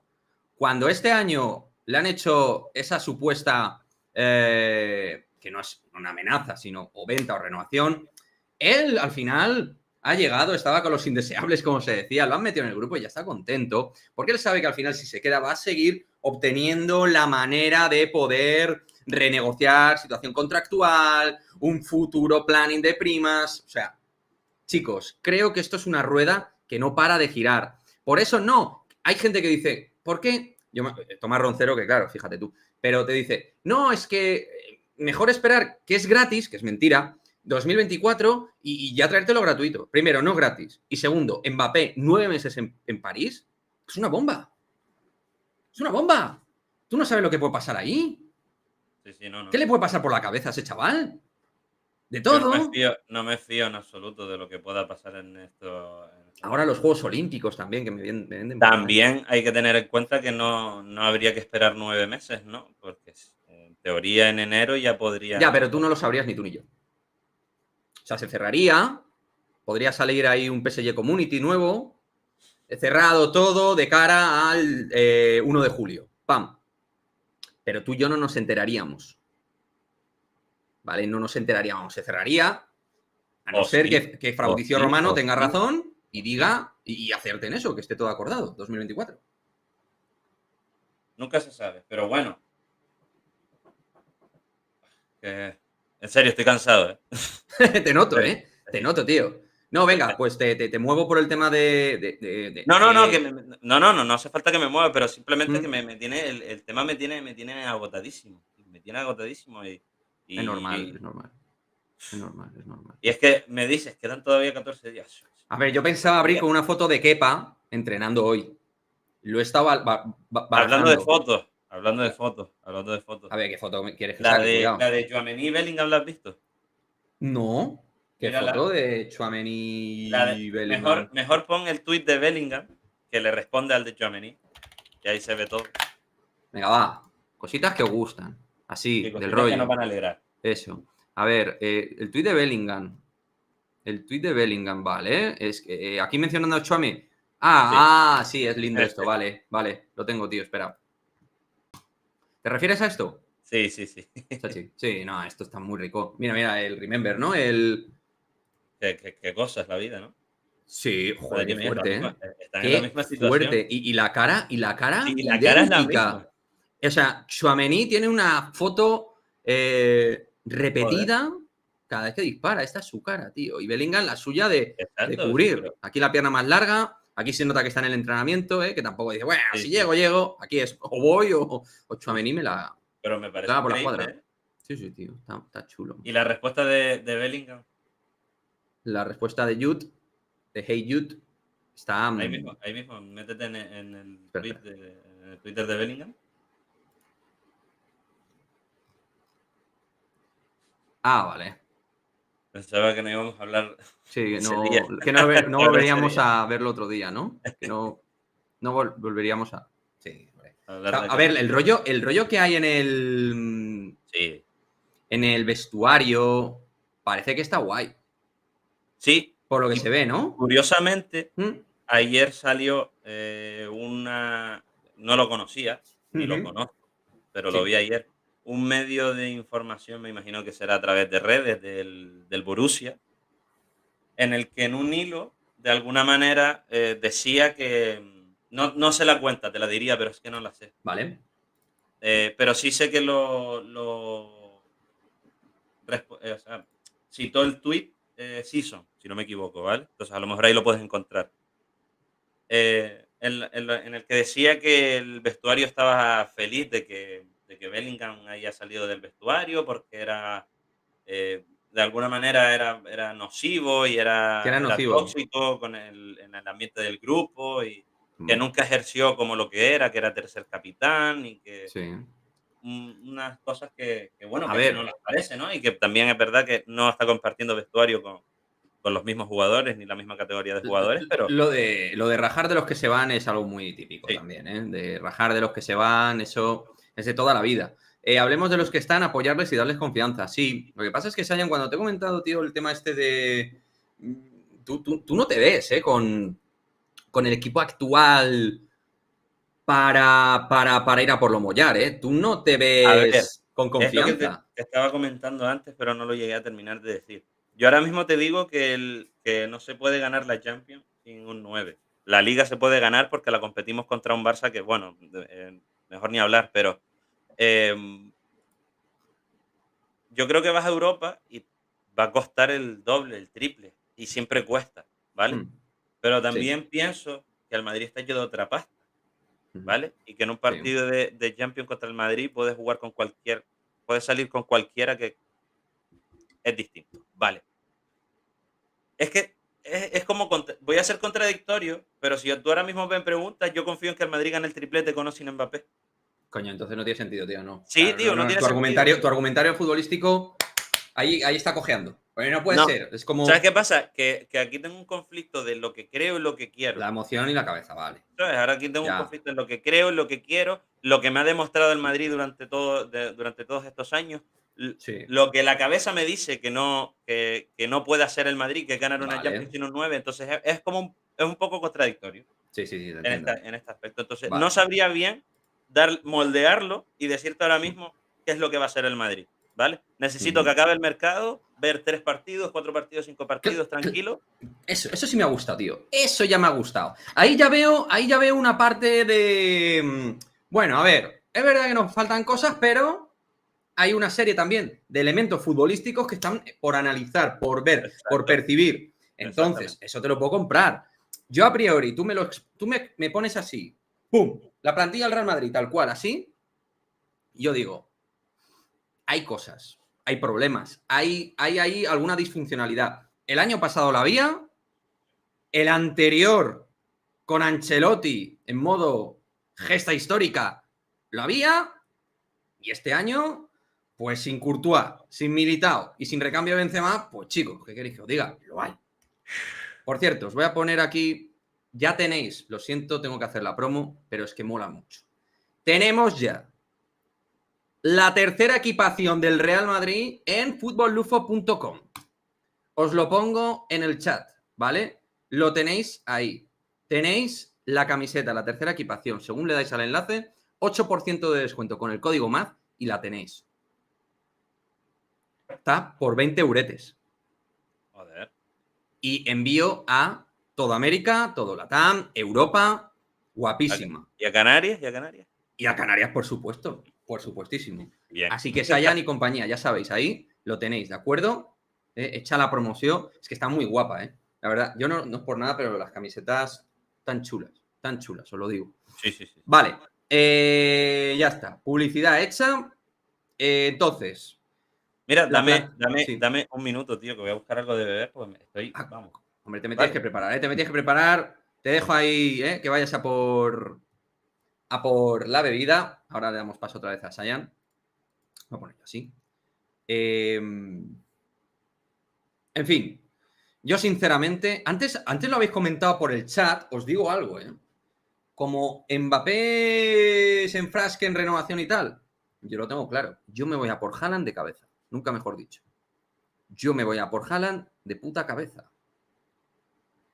Cuando este año le han hecho esa supuesta, que no es una amenaza, sino o venta o renovación, él al final ha llegado, estaba con los indeseables, como se decía, lo han metido en el grupo y ya está contento, porque él sabe que al final si se queda va a seguir obteniendo la manera de poder renegociar situación contractual, un futuro planning de primas. O sea, chicos, creo que esto es una rueda que no para de girar. Por eso no. Hay gente que dice, ¿por qué? Tomás Roncero, que claro, fíjate tú, pero te dice, no, es que mejor esperar, que es gratis, que es mentira, 2024 y ya traértelo gratuito. Primero, no gratis. Y segundo, Mbappé, 9 meses en París, es una bomba. Es una bomba. Tú no sabes lo que puede pasar ahí. Sí, no. ¿Qué le puede pasar por la cabeza a ese chaval? De todo. No me fío en absoluto de lo que pueda pasar en esto. Ahora los Juegos Olímpicos también, que me venden. También hay que tener en cuenta que no habría que esperar 9 meses, ¿no? Porque en teoría en enero ya podría... Ya, pero tú no lo sabrías ni tú ni yo. O sea, se cerraría, podría salir ahí un PSG Community nuevo, cerrado todo de cara al 1 de julio. ¡Pam! Pero tú y yo no nos enteraríamos. ¿Vale? No nos enteraríamos. Se cerraría, a no ser que Fraudicio Romano tenga razón y diga, y acerte en eso, que esté todo acordado, 2024. Nunca se sabe, pero bueno. En serio, estoy cansado, ¿eh? Te noto, ¿eh? Te noto, tío. No, venga, pues te muevo por el tema No hace falta que me mueva, pero simplemente que me tiene, el tema me tiene agotadísimo. Me tiene agotadísimo Es normal, y, es normal. Es normal, es normal. y es que me dices, quedan todavía 14 días. A ver, yo pensaba abrir con una foto de Kepa entrenando hoy. Lo he estado Hablando de barajando. fotos, hablando de fotos, hablando de fotos. A ver, ¿qué foto quieres que La saque? de, Cuidado. la de Tchouaméni y Bellingham, ¿la has visto? No. ¿Qué Mira, foto de Tchouaméni y Bellingham? mejor pon el tuit de Bellingham, que le responde al de Tchouaméni, y ahí se ve todo. Venga, va. Cositas que os gustan. Así, Y del cositas que nos rollo. van a alegrar. Eso. A ver, el tuit de Bellingham. El tuit de Bellingham, vale. Es que aquí mencionando a Tchouaméni. Sí, es lindo esto, vale, vale. Lo tengo, tío, espera. ¿Te refieres a esto? Sí, sí, sí. Chachi. Sí, no, esto está muy rico. Mira, mira, el Remember, ¿no? El. Qué cosa es la vida, ¿no? Sí, joder, Madre qué mía, es la fuerte, misma, ¿eh? están en la Qué misma situación. fuerte. Y la cara, Sí, la cara es la idéntica. misma. O sea, Tchouaméni tiene una foto Joder, repetida cada vez que dispara. Esta es su cara, tío. Y Bellingham la suya de exacto, sí, cubrir. pero Aquí la pierna más larga. Aquí se nota que está en el entrenamiento, ¿eh? Que tampoco dice, bueno, sí, si sí, llego, llego. Aquí es o voy o sí, Tchouaméni sí. me la Pero me parece clava por la increíble, cuadra. ¿eh? Sí, sí, tío. Está chulo. Y la respuesta de Bellingham, La respuesta de Jude, de Hey Jude, está. ahí mismo, métete en el Espera, tweet espera. en el Twitter de Bellingham. Vale. Pensaba que no íbamos a hablar Sí, ese día. que no, no Hablo ese volveríamos día. a verlo otro día, ¿no? Que no volveríamos a. Sí, hombre. Hablar de A ver, aquel día. el rollo que hay Sí. en el vestuario parece que está guay. Sí, Por lo que y se ve, ¿no? curiosamente, ¿Mm? ayer salió una. No lo conocía, ni lo Ujú. conozco, pero lo Sí, vi ayer. Un medio de información, me imagino que será a través de redes del Borussia, en el que en un hilo, de alguna manera, decía que. No sé la cuenta, te la diría, pero es que no la sé. vale. Pero sí sé que o sea, citó el tweet Season, si no me equivoco, ¿vale? Entonces a lo mejor ahí lo puedes encontrar. En el que decía que el vestuario estaba feliz de que Bellingham haya salido del vestuario porque de alguna manera era nocivo y Que era era nocivo. tóxico en el ambiente del grupo y que Mm, nunca ejerció como lo que era tercer capitán y que sí. unas cosas bueno, A que a ti no ver, las parece, ¿no? Y que también es verdad que no está compartiendo vestuario con los mismos jugadores ni la misma categoría de jugadores, pero lo de rajar de los que se van es algo muy típico sí, también, ¿eh? De rajar de los que se van, eso es de toda la vida. Hablemos de los que están, apoyarles y darles confianza. Sí, lo que pasa es que, Sayan, cuando te he comentado, tío, el tema este de. Tú no te ves, ¿eh? Con el equipo actual para ir a por lo mollar, ¿eh? Tú no te a ver, ves con es lo que te confianza. estaba comentando antes, pero no lo llegué a terminar de decir. Yo ahora mismo te digo que no se puede ganar la Champions sin un 9. La Liga se puede ganar porque la competimos contra un Barça que, bueno, mejor ni hablar, pero em, yo creo que vas a Europa y va a costar el doble, el triple, y siempre cuesta, ¿vale? Mm, Pero sí. también pienso que al Madrid está hecho de otra pasta, Ujú, ¿vale? Y que en un sí. partido de Champions contra el Madrid puedes salir con cualquiera que es distinto, ¿vale? Es que es como, voy a ser contradictorio, pero si tú ahora mismo me preguntas, yo confío en que el Madrid gane el triplete con o sin Mbappé. Coño, entonces no tiene sentido, tío, no. Sí, Claro, tío, no tiene sentido. Tu argumentario futbolístico ahí está cojeando. Porque no puede No, ser. Es ¿sabes como qué pasa? Que aquí tengo un conflicto de lo que creo y lo que quiero. la emoción y la cabeza, vale. ¿Sabes? Ahora aquí tengo un Ya. conflicto en lo que creo, en lo que quiero, lo que me ha demostrado el Madrid durante todos estos años, Sí. lo que la cabeza me dice que no puede hacer el Madrid, que es ganar una Champions Vale. sin un 9. Entonces es como es un poco contradictorio Sí, sí, sí, te en, entiendo. en este aspecto. Entonces no Vale. sabría bien moldearlo y decirte ahora mismo qué es lo que va a hacer el Madrid, ¿vale? Necesito que Ujú. acabe el mercado, ver 3 partidos, 4 partidos, 5 partidos, tranquilo. Eso sí me ha gustado, tío. Eso ya me ha gustado. Ahí ya veo una parte de. Bueno, a ver, es verdad que nos faltan cosas, pero hay una serie también de elementos futbolísticos que están por analizar, por ver, por Exacto. percibir. Entonces, eso te lo puedo comprar. Yo a priori, tú me pones así, ¡pum! La plantilla del Real Madrid, tal cual, así. Y yo digo, hay cosas, hay problemas, hay ahí alguna disfuncionalidad. El año pasado la había, el anterior con Ancelotti en modo gesta histórica lo había, y este año, pues sin Courtois, sin Militao y sin recambio de Benzema, pues chicos, ¿qué queréis que os diga? Lo hay. Por cierto, os voy a poner aquí, ya tenéis, lo siento, tengo que hacer la promo, pero es que mola mucho. Tenemos ya la tercera equipación del Real Madrid en futbollufo.com. Os lo pongo en el chat, ¿vale? Lo tenéis ahí. Tenéis la camiseta, la tercera equipación. Según le dais al enlace, 8% de descuento con el código MAD y la tenéis. Está por 20 euretes. Joder. Y envío a toda América, todo Latam, Europa. Guapísima. ¿Y a Canarias? ¿Y a Canarias? Y a Canarias, por supuesto. Por supuestísimo. Bien. Así que Sayan y compañía, ya sabéis, ahí lo tenéis, ¿de acuerdo? Echa la promoción. Es que está muy guapa, ¿eh? La verdad, yo no es por nada, pero las camisetas tan chulas, os lo digo. Sí. Vale, ya está. Publicidad hecha. Entonces. Mira, dame Sí. un minuto, tío, que voy a buscar algo de beber, pues estoy, vamos. Hombre, te me tienes que preparar, ¿eh? Te me tienes que preparar. Te dejo ahí, que vayas a por la bebida. Ahora le damos paso otra vez a Sayan. Voy a ponerlo así. En fin, yo sinceramente, antes lo habéis comentado por el chat, os digo algo, como Mbappé se enfrasque en renovación y tal, yo lo tengo claro, yo me voy a por Haaland de cabeza, nunca mejor dicho. Yo me voy a por Haaland de puta cabeza.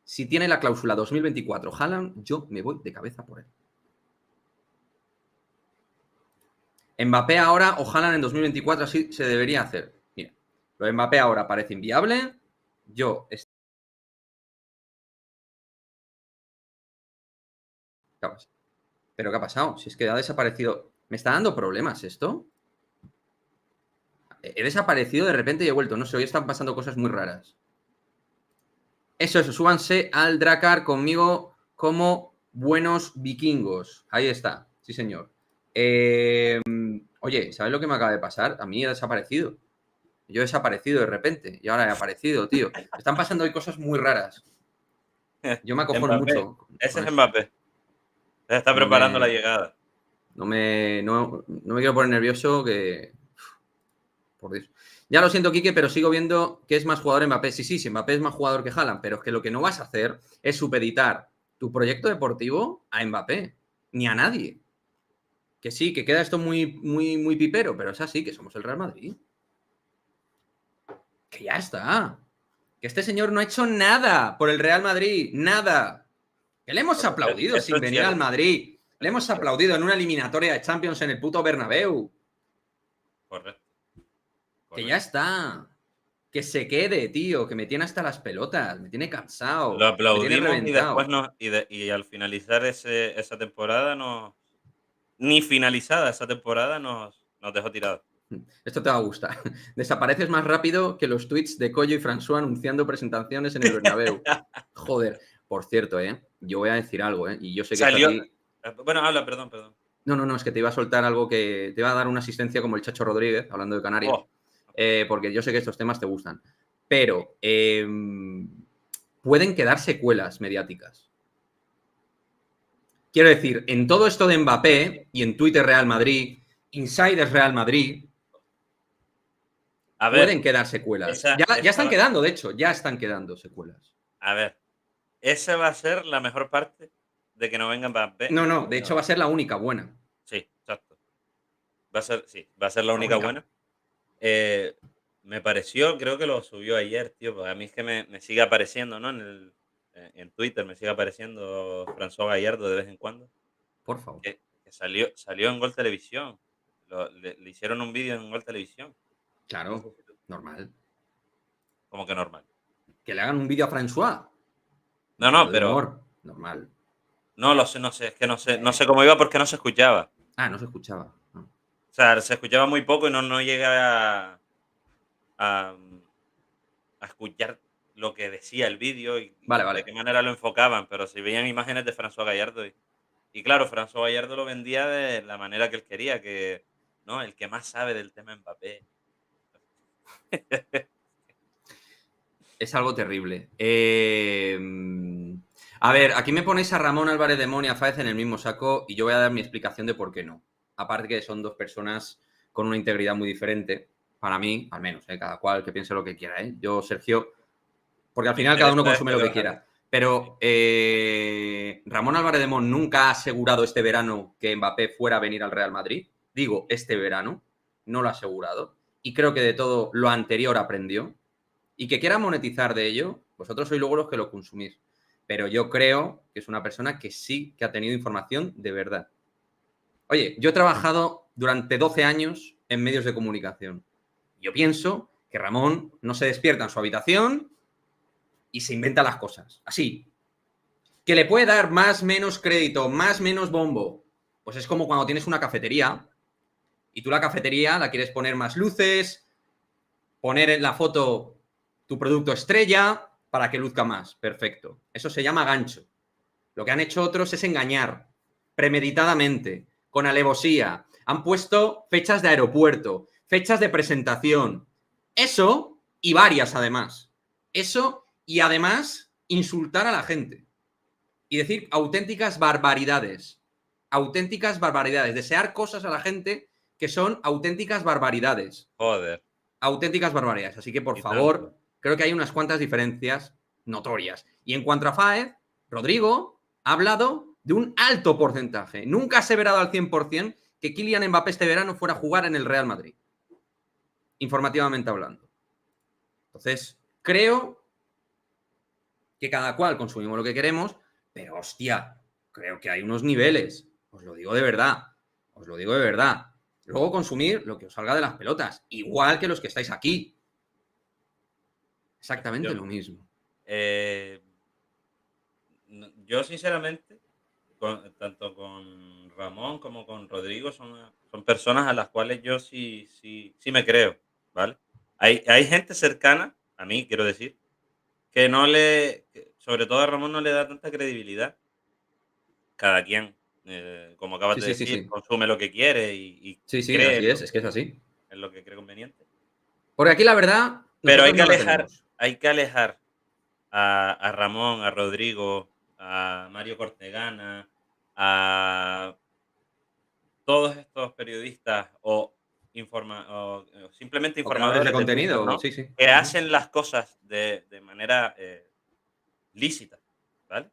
Si tiene la cláusula 2024 Haaland, yo me voy de cabeza por él. Mbappé ahora o Haaland en 2024 así se debería hacer. Mira, lo de Mbappé ahora parece inviable. Yo... ¿Pero qué ha pasado? Si es que ha desaparecido... ¿Me está dando problemas esto? He desaparecido de repente y he vuelto. No sé, hoy están pasando cosas muy raras. Eso, súbanse al Drakkar conmigo como buenos vikingos. Ahí está, sí señor. Oye, ¿sabes lo que me acaba de pasar? A mí he desaparecido. Yo he desaparecido de repente y ahora he aparecido, tío. Están pasando hoy cosas muy raras. Yo me acojono mucho. Ese es Mbappé. Se está preparando la llegada. No me quiero poner nervioso que... Por Dios. Ya lo siento, Quique, pero sigo viendo que es más jugador Mbappé. Sí, Mbappé es más jugador que Haaland, pero es que lo que no vas a hacer es supeditar tu proyecto deportivo a Mbappé, ni a nadie. Que sí, que queda esto muy pipero, pero es así, que somos el Real Madrid. Que ya está. Que este señor no ha hecho nada por el Real Madrid, nada. Que le hemos aplaudido sin venir al Madrid. Le hemos aplaudido en una eliminatoria de Champions en el puto Bernabéu. Correcto. Que ya está. Que se quede, tío. Que me tiene hasta las pelotas. Me tiene cansado. Lo aplaudimos me tiene reventado. y después y al finalizar esa temporada ni finalizada esa temporada nos dejó tirados. Esto te va a gustar. Desapareces más rápido que los tweets de Coyo y François anunciando presentaciones en el Bernabéu. Joder. Por cierto, yo voy a decir algo, y yo sé que salió... ti... Bueno, habla, perdón. No, es que te iba a soltar algo que te iba a dar una asistencia como el Chacho Rodríguez, hablando de Canarias, porque yo sé que estos temas te gustan. Pero pueden quedar secuelas mediáticas. Quiero decir, en todo esto de Mbappé y en Twitter Real Madrid, Insiders Real Madrid, pueden quedar secuelas. Ya están quedando, de hecho, ya están quedando secuelas. A ver, esa va a ser la mejor parte de que no venga Mbappé. No, de hecho va a ser la única buena. Sí, exacto. Va a ser la única buena. Me pareció, creo que lo subió ayer, tío, porque a mí es que me sigue apareciendo, ¿no? En Twitter me sigue apareciendo François Gallardo de vez en cuando. Por favor. Que salió en Gol Televisión. Le hicieron un vídeo en Gol Televisión. Claro, normal. ¿Cómo que normal? Que le hagan un vídeo a François. No, pero... Humor, normal. No lo sé, es que no sé cómo iba porque no se escuchaba. Ah, no se escuchaba. No. O sea, se escuchaba muy poco y no llegué a escuchar lo que decía el vídeo y Vale. de qué manera lo enfocaban, pero si veían imágenes de François Gallardo y claro, François Gallardo lo vendía de la manera que él quería, que no, el que más sabe del tema Mbappé. Es algo terrible. A ver, aquí me ponéis a Ramón Álvarez de Mon y a Fáez en el mismo saco y yo voy a dar mi explicación de por qué no. Aparte que son dos personas con una integridad muy diferente, para mí, al menos, cada cual que piense lo que quiera. Yo, Sergio, porque al Me final cada uno interesa consume esto lo que que vas a decir. quiera. Pero Ramón Álvarez de Mon nunca ha asegurado este verano que Mbappé fuera a venir al Real Madrid. Digo, este verano, no lo ha asegurado. Y creo que de todo lo anterior aprendió. Y que quiera monetizar de ello, vosotros sois luego los que lo consumís. Pero yo creo que es una persona que sí que ha tenido información de verdad. Oye, yo he trabajado durante 12 años en medios de comunicación. Yo pienso que Ramón no se despierta en su habitación y se inventa las cosas. Así. Que le puede dar más, menos crédito, más, menos bombo. Pues es como cuando tienes una cafetería y tú la cafetería la quieres poner más luces, poner en la foto tu producto estrella para que luzca más. Perfecto. Eso se llama gancho. Lo que han hecho otros es engañar premeditadamente, con alevosía. Han puesto fechas de aeropuerto, fechas de presentación. Eso y varias además. Eso y además insultar a la gente. Y decir auténticas barbaridades. Auténticas barbaridades. Desear cosas a la gente que son auténticas barbaridades. Joder. Auténticas barbaridades. Así que, por Y favor, tanto. creo que hay unas cuantas diferencias notorias. Y en cuanto a Fáez, Rodrigo ha hablado de un alto porcentaje. Nunca ha aseverado al 100% que Kylian Mbappé este verano fuera a jugar en el Real Madrid. Informativamente hablando. Entonces, creo que cada cual consumimos lo que queremos, pero hostia, creo que hay unos niveles. Os lo digo de verdad. Os lo digo de verdad. Luego consumir lo que os salga de las pelotas. Igual que los que estáis aquí. Exactamente lo mismo. Yo sinceramente, tanto con Ramón como con Rodrigo, son personas a las cuales yo sí me creo, ¿vale? Hay gente cercana a mí, quiero decir, que sobre todo a Ramón no le da tanta credibilidad. Cada quien, como acabas Sí, de sí, sí, decir, sí. consume lo que quiere y Sí, sí, cree así es que es así. en lo que cree conveniente. Porque aquí la verdad, Pero nosotros no la tenemos. hay que alejar a Ramón, a Rodrigo, a Mario Cortegana, a todos estos periodistas o simplemente O creadores de informadores de fútbol, contenido, ¿no? sí, sí. Que hacen las cosas de manera lícita, ¿vale?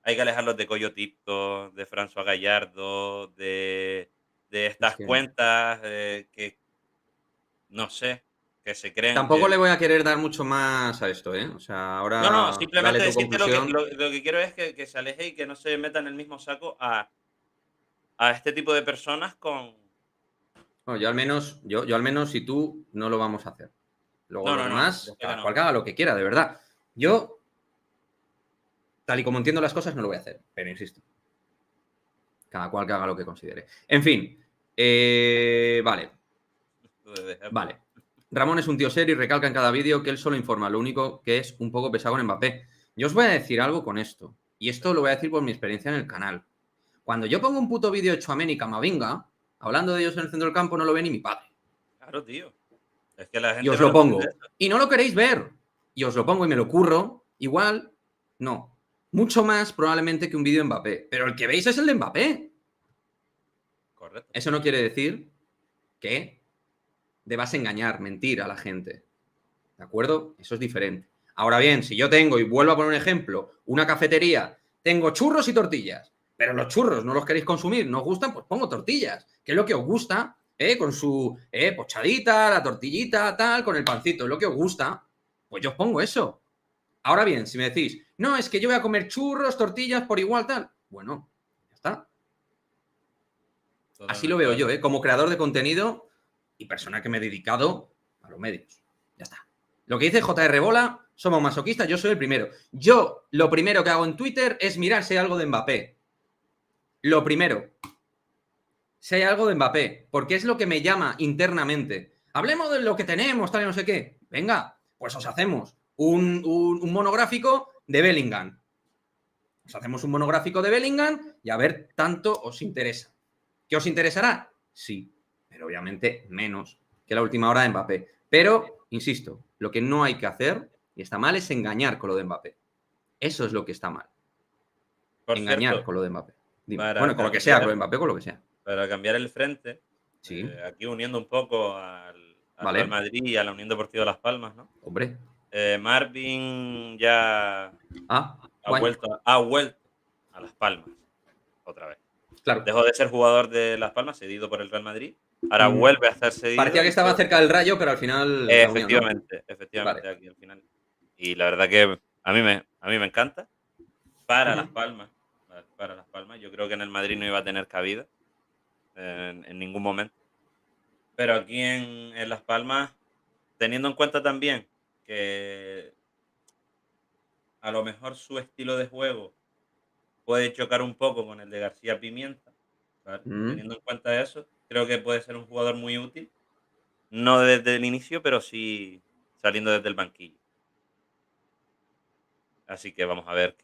Hay que alejarlos de Coyo Tipto, de François Gallardo, de Es estas que cuentas que, no sé, que se creen tampoco que... le voy a querer dar mucho más a esto, ¿eh? O sea, No, ahora dale simplemente tu decirte conclusión. lo que quiero es que se aleje y que no se meta en el mismo saco a este tipo de personas con... Bueno, yo al menos, si tú, no lo vamos a hacer. Luego No, los no, no, yo demás, sé que cada no. cual haga lo que quiera, de verdad. Yo, tal y como entiendo las cosas, no lo voy a hacer. Pero insisto, cada cual que haga lo que considere. En fin, vale. Vale. Ramón es un tío serio y recalca en cada vídeo que él solo informa. Lo único que es un poco pesado con Mbappé. Yo os voy a decir algo con esto. Y esto lo voy a decir por mi experiencia en el canal. Cuando yo pongo un puto vídeo de Tchouaméni y Camavinga, hablando de ellos en el centro del campo, no lo ve ni mi padre. Claro, tío. Es que la Y gente os no lo lo entiende pongo. eso. Y no lo queréis ver. Y os lo pongo y me lo curro. Igual, no. Mucho más probablemente que un vídeo de Mbappé. Pero el que veis es el de Mbappé. Correcto. Eso no quiere decir que debas engañar, mentir a la gente. ¿De acuerdo? Eso es diferente. Ahora bien, si yo tengo, y vuelvo a poner un ejemplo, una cafetería, tengo churros y tortillas, pero los churros no los queréis consumir, no os gustan, pues pongo tortillas, que es lo que os gusta, con su pochadita, la tortillita, tal, con el pancito, es lo que os gusta, pues yo os pongo eso. Ahora bien, si me decís, no, es que yo voy a comer churros, tortillas por igual, tal, bueno, ya está. Así lo Totalmente veo de yo, acuerdo. como creador de contenido y persona que me he dedicado a los medios. Ya está. Lo que dice J.R. Bola, somos masoquistas, yo soy el primero. Yo lo primero que hago en Twitter es mirar si hay algo de Mbappé. Lo primero. Si hay algo de Mbappé, porque es lo que me llama internamente. Hablemos de lo que tenemos, tal y no sé qué. Venga, pues os hacemos un monográfico de Bellingham. Os hacemos un monográfico de Bellingham y a ver, tanto os interesa. ¿Qué os interesará? Sí, pero obviamente menos que la última hora de Mbappé. Pero, insisto, lo que no hay que hacer, y está mal, es engañar con lo de Mbappé. Eso es lo que está mal. Por Engañar cierto, con lo de Mbappé. para Bueno, con lo que sea, con lo de cambiar, Mbappé, con lo que sea. para cambiar el frente, Sí, aquí uniendo un poco al Real vale. Madrid y a la Unión Deportiva Las Palmas, ¿no? Hombre. Marvin ya Ah, ha guay. vuelto, ha vuelto a Las Palmas otra vez. Claro. Dejó de ser jugador de Las Palmas, cedido por el Real Madrid. Ahora Mm. vuelve a estar cedido Parecía que y estaba creo cerca del Rayo, pero al final la Unión, ¿no? efectivamente, Vale. aquí al final. Y la verdad que a mí me encanta. Para Las Ujú. Palmas, para Las Palmas. Yo creo que en el Madrid no iba a tener cabida en ningún momento. Pero aquí en Las Palmas, teniendo en cuenta también que a lo mejor su estilo de juego puede chocar un poco con el de García Pimienta, ¿vale? Mm. Teniendo en cuenta eso, creo que puede ser un jugador muy útil, no desde el inicio, pero sí saliendo desde el banquillo. Así que vamos a ver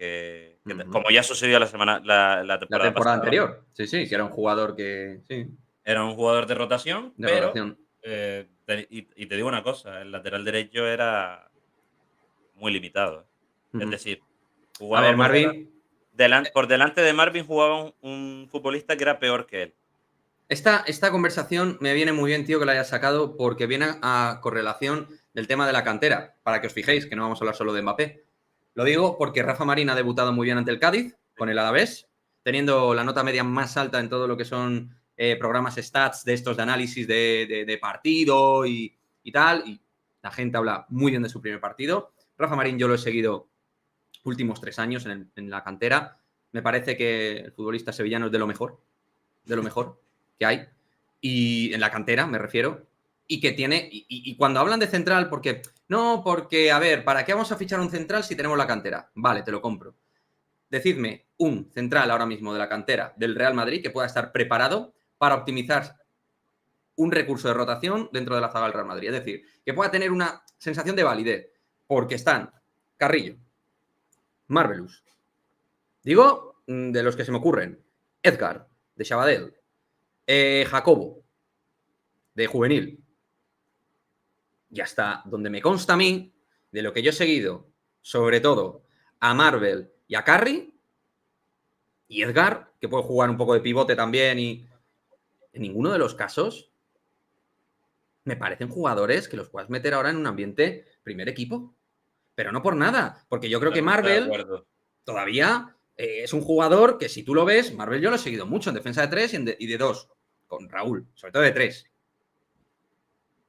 Ujú. como ya sucedió la La temporada temporada pasada, ¿vale? anterior. Sí, sí, que era Sí, un jugador que. Sí, era un jugador de rotación, de pero rotación. y te digo una cosa, el lateral derecho era muy limitado, ¿eh? Es Ujú. decir, A jugaba ver, Marvin, por delante de Marvin jugaba un futbolista que era peor que él. esta conversación me viene muy bien, tío, que la hayas sacado, porque viene a correlación del tema de la cantera, para que os fijéis que no vamos a hablar solo de Mbappé. Lo digo porque Rafa Marín ha debutado muy bien ante el Cádiz, con el Alavés, teniendo la nota media más alta en todo lo que son programas stats de estos de análisis de partido y tal, y la gente habla muy bien de su primer partido. Rafa Marín yo lo he seguido últimos 3 años en la cantera. Me parece que el futbolista sevillano es de lo mejor que hay. Y en la cantera, me refiero. Y que tiene. Y cuando hablan de central, porque. No, porque, a ver, ¿para qué vamos a fichar un central si tenemos la cantera? Vale, te lo compro. Decidme un central ahora mismo de la cantera del Real Madrid que pueda estar preparado para optimizar un recurso de rotación dentro de la zaga del Real Madrid. Es decir, que pueda tener una sensación de validez. Porque están Carrillo, Marvelous. Digo, de los que se me ocurren. Edgar, de Sabadell. Jacobo, de Juvenil. Y hasta donde me consta a mí, de lo que yo he seguido, sobre todo a Marvel y a Carry, y Edgar, que puede jugar un poco de pivote también, y en ninguno de los casos me parecen jugadores que los puedas meter ahora en un ambiente primer equipo. Pero no por nada, porque yo creo que Totalmente de Marvel acuerdo. todavía es un jugador que si tú lo ves, Marvel yo lo he seguido mucho en defensa de 3 y de 2, con Raúl, sobre todo de 3.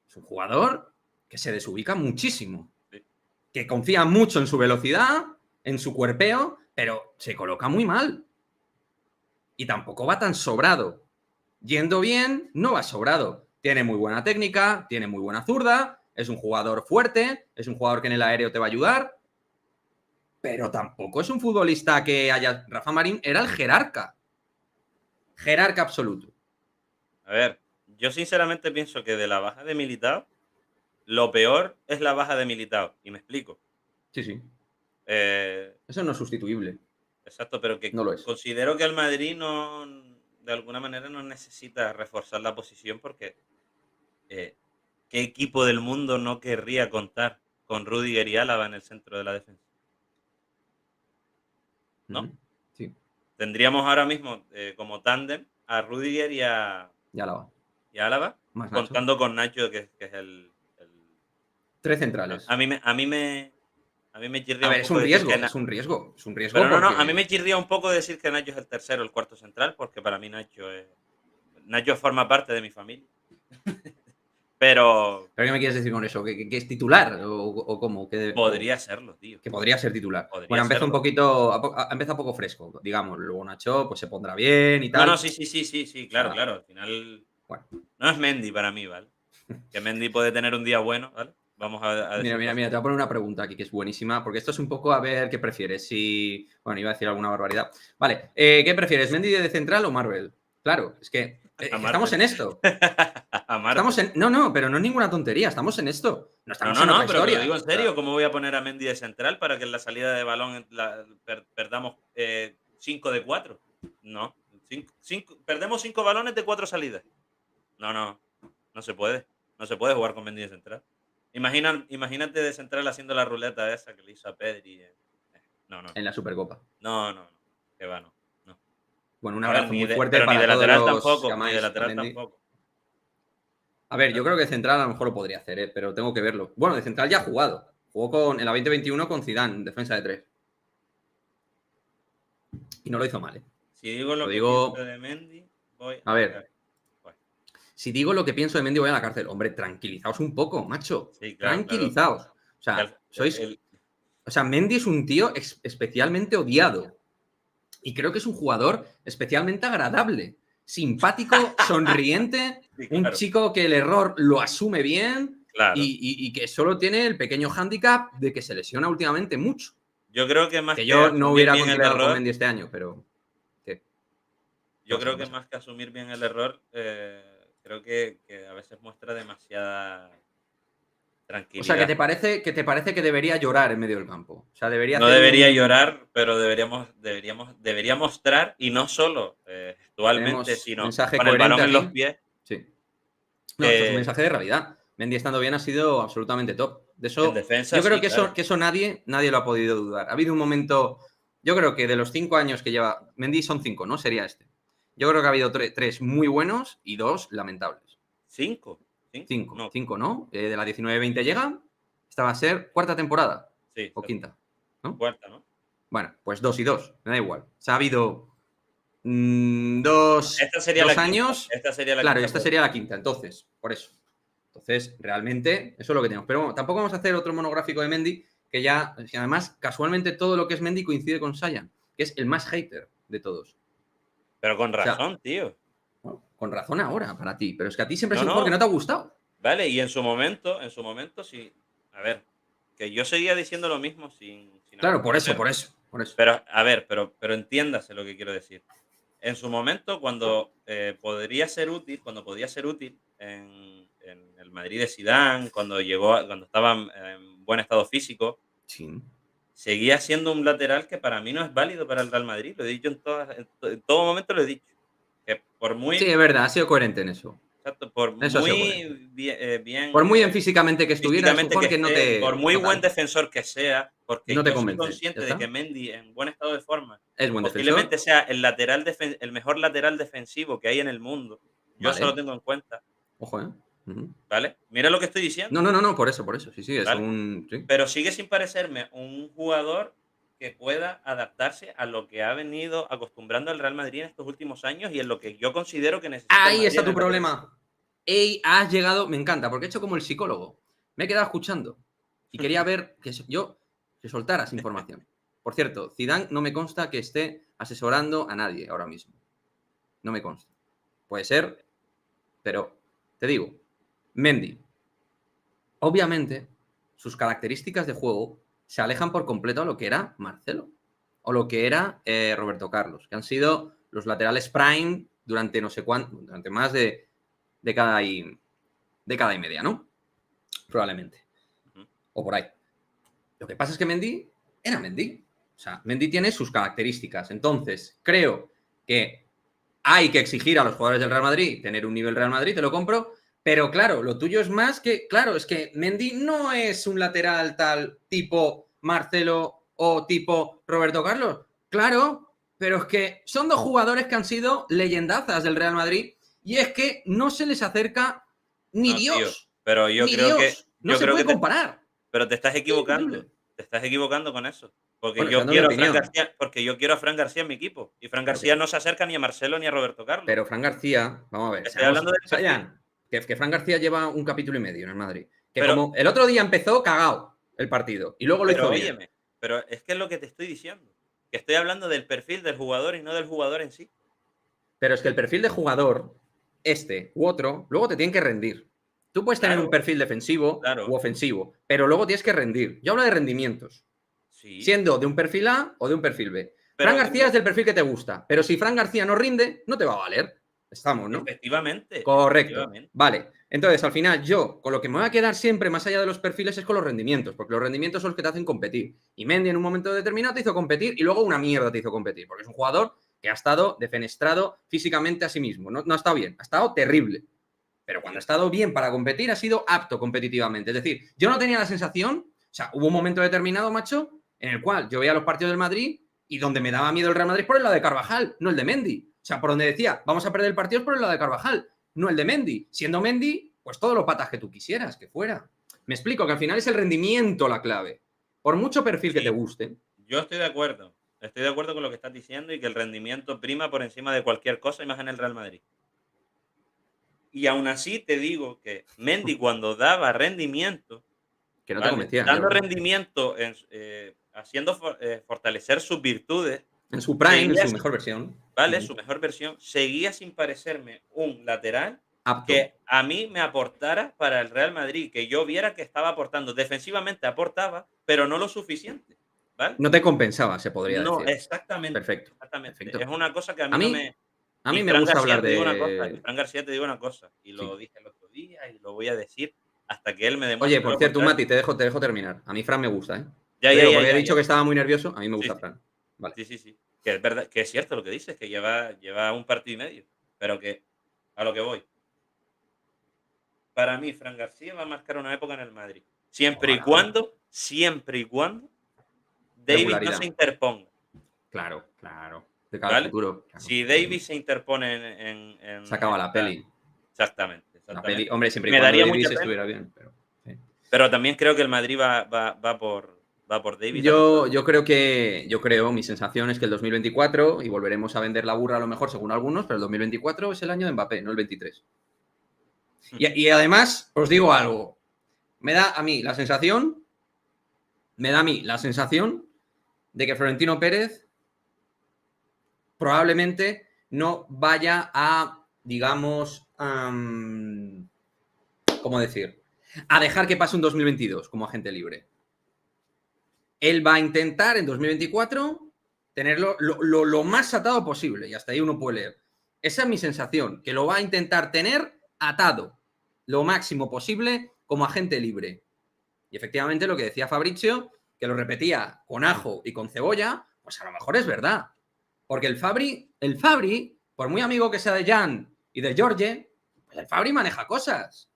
Es un jugador que se desubica muchísimo, Sí. que confía mucho en su velocidad, en su cuerpeo, pero se coloca muy mal. Y tampoco va tan sobrado. Yendo bien, no va sobrado. Tiene muy buena técnica, tiene muy buena zurda, es un jugador fuerte, es un jugador que en el aéreo te va a ayudar, pero tampoco es un futbolista que haya. Rafa Marín era el jerarca. Jerarca absoluto. A ver, yo sinceramente pienso que de la baja de Militao, lo peor es la baja de Militao, y me explico. Sí, sí. Eh, Eso no es sustituible. exacto, pero que No lo es. considero que el Madrid no, de alguna manera no necesita reforzar la posición porque eh, ¿qué equipo del mundo no querría contar con Rudiger y Álava en el centro de la defensa? ¿No? Sí, Tendríamos ahora mismo como tándem a Rudiger ya la va. y a Álava, Más Nacho. contando con Nacho, que es el- 3 a, centrales. a mí me, a mí me a mí me A chirría ver, un es poco un decir riesgo, es un riesgo. Es un riesgo pero no, a mí porque. me chirría un poco decir que Nacho es el tercero, el cuarto central, porque para mí Nacho forma parte de mi familia. Pero ¿Pero qué me quieres decir con eso? ¿Que es titular? ¿O cómo? podría serlo, tío. Que podría ser titular. Bueno, Podría empezó un serlo. poquito. Ha empezado poco fresco, digamos. Luego Nacho pues se pondrá bien y No, tal. sí, sí, sí, sí, sí, O claro, sea, claro. Al final bueno. no es Mendy para mí, ¿vale? Que Mendy puede tener un día bueno, ¿vale? Vamos a Mira, decirlo mira, así. mira, te voy a poner una pregunta aquí que es buenísima, porque esto es un poco a ver qué prefieres. Si. Bueno, iba a decir alguna barbaridad. Vale, ¿qué prefieres? ¿Mendy de central o Marvel? Claro, es que Estamos en esto. A Marte. Estamos en... No, pero no es ninguna tontería. Estamos en esto. No estamos en otra pero te lo historia. digo en O sea, serio. ¿Cómo voy a poner a Mendy de central para que en la salida de balón perdamos 5 de 4? No. Perdemos 5 balones de 4 salidas. No se puede. No se puede jugar con Mendy de central. Imagínate de central haciendo la ruleta esa que le hizo a Pedri. No. en la Supercopa. No. Que va, no. Bueno, un Ahora, abrazo muy fuerte pero ni para de todos lateral los tampoco. que Ni amáis de a lateral Mendy. tampoco. A ver, yo creo que central a lo mejor lo podría hacer, pero tengo que verlo. Bueno, de central ya ha jugado. Jugó en la 2021 con Zidane, defensa de 3. Y no lo hizo mal, ¿eh? Si digo lo que digo- pienso de Mendy, voy A ver. Pues, Si digo lo que pienso de Mendy, voy a la cárcel. Hombre, tranquilizaos un poco, macho. sí, claro, Tranquilizaos. claro. O sea, El- O sea, Mendy es un tío especialmente odiado. Y creo que es un jugador especialmente agradable. Simpático, sonriente, sí, un claro, chico que el error lo asume bien claro. y que solo tiene el pequeño hándicap de que se lesiona últimamente mucho. Yo creo que más Que que yo no asumir hubiera bien el continuado con error, Mendy este año, pero... ¿qué? yo pasa, creo qué que pasa? más que asumir bien el error, creo que a veces muestra demasiada O tranquilidad. sea, que te parece que debería llorar en medio del campo. O sea, debería No hacer debería un- llorar, pero debería mostrar, y no solo gestualmente, Tenemos sino mensaje con el coherente balón en los aquí. pies. Sí. No, esto es un que mensaje de realidad. Mendy estando bien ha sido absolutamente top. De en eso, defensa, yo creo sí, que claro. eso nadie lo ha podido dudar. Ha habido un momento, yo creo que de los 5 años que lleva, Mendy son 5, ¿no? Sería este. Yo creo que ha habido 3 muy buenos y 2 lamentables. 5. 5, No, ¿no? De la 19-20 llega, esta va a ser cuarta temporada sí, o quinta, ¿no? cuarta, ¿no? Bueno, pues 2 y 2, me da igual. O sea, ha habido 2 Esta sería la quinta. años. Esta sería la Claro, quinta. esta sería la quinta, entonces, por eso. Entonces, realmente, eso es lo que tenemos. Pero bueno, tampoco vamos a hacer otro monográfico de Mendy, que ya, además, casualmente todo lo que es Mendy coincide con Sayan, que es el más hater de todos. Pero con O sea, razón, tío. bueno, con razón ahora para ti, pero es que a ti siempre No, es un jugador que no. no te ha gustado. Vale, y en su momento, sí. A ver, que yo seguía diciendo lo mismo sin Claro, haber por eso. Pero, a ver, pero entiéndase lo que quiero decir. En su momento, cuando podía ser útil en el Madrid de Zidane, cuando estaba en buen estado físico, Sí. seguía siendo un lateral que para mí no es válido para el Real Madrid. Lo he dicho en todo momento, lo he dicho. Que por muy, Sí, es verdad, ha sido coherente en eso. exacto, por Eso ha sido muy coherente. bien, Por muy bien físicamente que estuviera, es un físicamente que jugador que no esté, te. por muy buen Total, defensor que sea, porque no te yo soy convence. ¿Ya consciente de está? que Mendy en buen estado de forma Es buen posiblemente defensor. sea el mejor lateral defensivo que hay en el mundo. Yo eso lo Vale. tengo en cuenta, Ojo, ¿eh? Ujú. ¿vale? Mira lo que estoy diciendo, No, por eso. Sí, es ¿vale? un. Sí. Pero sigue sin parecerme un jugador que pueda adaptarse a lo que ha venido acostumbrando al Real Madrid en estos últimos años y en lo que yo considero que necesita el Ahí Madrid está en tu el lateral. problema. Ey, has llegado. Me encanta, porque he hecho como el psicólogo. Me he quedado escuchando. Y quería ver que soltaras información. Por cierto, Zidane no me consta que esté asesorando a nadie ahora mismo. No me consta. Puede ser, pero te digo, Mendy. Obviamente, sus características de juego se alejan por completo a lo que era Marcelo o lo que era Roberto Carlos, que han sido los laterales prime durante no sé cuánto, durante más de década y media, ¿no? Probablemente. O por ahí. Lo que pasa es que Mendy era Mendy. O sea, Mendy tiene sus características. Entonces, creo que hay que exigir a los jugadores del Real Madrid tener un nivel Real Madrid, te lo compro. Pero claro, lo tuyo es más que, claro, es que Mendy no es un lateral tal tipo Marcelo o tipo Roberto Carlos. Claro, pero es que son 2 jugadores que han sido leyendazas del Real Madrid y es que no se les acerca ni No, tío, Dios. pero yo Ni creo que Dios. No se puede comparar. pero te estás equivocando. Increíble. Te estás equivocando con eso. Porque Bueno, yo dando mi quiero a Fran opinión. García, porque yo quiero a Fran García en mi equipo. Y Fran Pero García no se acerca ni a Marcelo ni a Roberto Carlos. Pero Fran García, vamos a ver, Estoy hablando del perfil. Sayan, que Fran García lleva un capítulo y medio en el Madrid. Que Pero- como el otro día empezó cagado el partido y luego lo Pero hizo bien. óyeme, pero es que es lo que te estoy diciendo. Que estoy hablando del perfil del jugador y no del jugador en sí. Pero es que el perfil de jugador, este u otro, luego te tienen que rendir. Tú puedes tener Claro, un perfil defensivo claro. u ofensivo, pero luego tienes que rendir. Yo hablo de rendimientos, Sí. siendo de un perfil A o de un perfil B. Pero- Fran García es del perfil que te gusta, pero si Fran García no rinde, no te va a valer. Estamos, ¿no? Efectivamente. Correcto. Efectivamente. Vale. Entonces, al final, yo con lo que me voy a quedar siempre, más allá de los perfiles, es con los rendimientos, porque los rendimientos son los que te hacen competir. Y Mendy en un momento determinado te hizo competir y luego una mierda te hizo competir, porque es un jugador que ha estado defenestrado físicamente a sí mismo. No ha estado bien, ha estado terrible. Pero cuando ha estado bien para competir, ha sido apto competitivamente. Es decir, yo no tenía la sensación, o sea, hubo un momento determinado, macho, en el cual yo veía los partidos del Madrid y donde me daba miedo el Real Madrid por el lado de Carvajal, no el de Mendy. O sea, por donde decía, vamos a perder el partido es por el lado de Carvajal, no el de Mendy. Siendo Mendy, pues todos los patas que tú quisieras, que fuera. Me explico, que al final es el rendimiento la clave. Por mucho perfil que te guste. Yo estoy de acuerdo. Estoy de acuerdo con lo que estás diciendo y que el rendimiento prima por encima de cualquier cosa y más en el Real Madrid. Y aún así te digo que Mendy cuando daba rendimiento, Que no te convencía. dando rendimiento, haciendo fortalecer sus virtudes, en su prime, en su sin, mejor versión. ¿vale? Su mejor versión, seguía sin parecerme un lateral apto. Que a mí me aportara para el Real Madrid, que yo viera que estaba aportando. Defensivamente aportaba, pero no lo suficiente. ¿Vale? No te compensaba, se podría decir. No, exactamente. Perfecto. Exactamente. Perfecto. Es una cosa que a mí no me. A mí me gusta hablar de. Fran García te digo una cosa, y lo dije el otro día y lo voy a decir hasta que él me demuestre. Oye, por cierto, Mati, te dejo terminar. A mí Fran me gusta, ¿eh? Ya, porque he dicho que estaba muy nervioso, a mí me gusta Fran. Vale. Sí. Que es verdad, que es cierto lo que dices, que lleva un partido y medio, pero que a lo que voy. Para mí, Fran García va a marcar una época en el Madrid. Siempre y cuando David no se interponga. Claro. De cara al futuro. Claro. Si David se interpone en se acaba la peli. Exactamente. La peli, hombre, siempre y me cuando daría David mucha estuviera bien. Pero también creo que el Madrid va por David. Yo creo, mi sensación es que el 2024, y volveremos a vender la burra a lo mejor según algunos, pero el 2024 es el año de Mbappé, no el 23. Y además, os digo algo, me da a mí la sensación de que Florentino Pérez probablemente no vaya a, digamos, ¿cómo decir? A dejar que pase un 2022 como agente libre. Él va a intentar en 2024 tenerlo lo más atado posible, y hasta ahí uno puede leer. Esa es mi sensación, que lo va a intentar tener atado lo máximo posible como agente libre. Y efectivamente lo que decía Fabrizio, que lo repetía con ajo y con cebolla, pues a lo mejor es verdad. Porque el Fabri, por muy amigo que sea de Jan y de Jorge, pues el Fabri maneja cosas.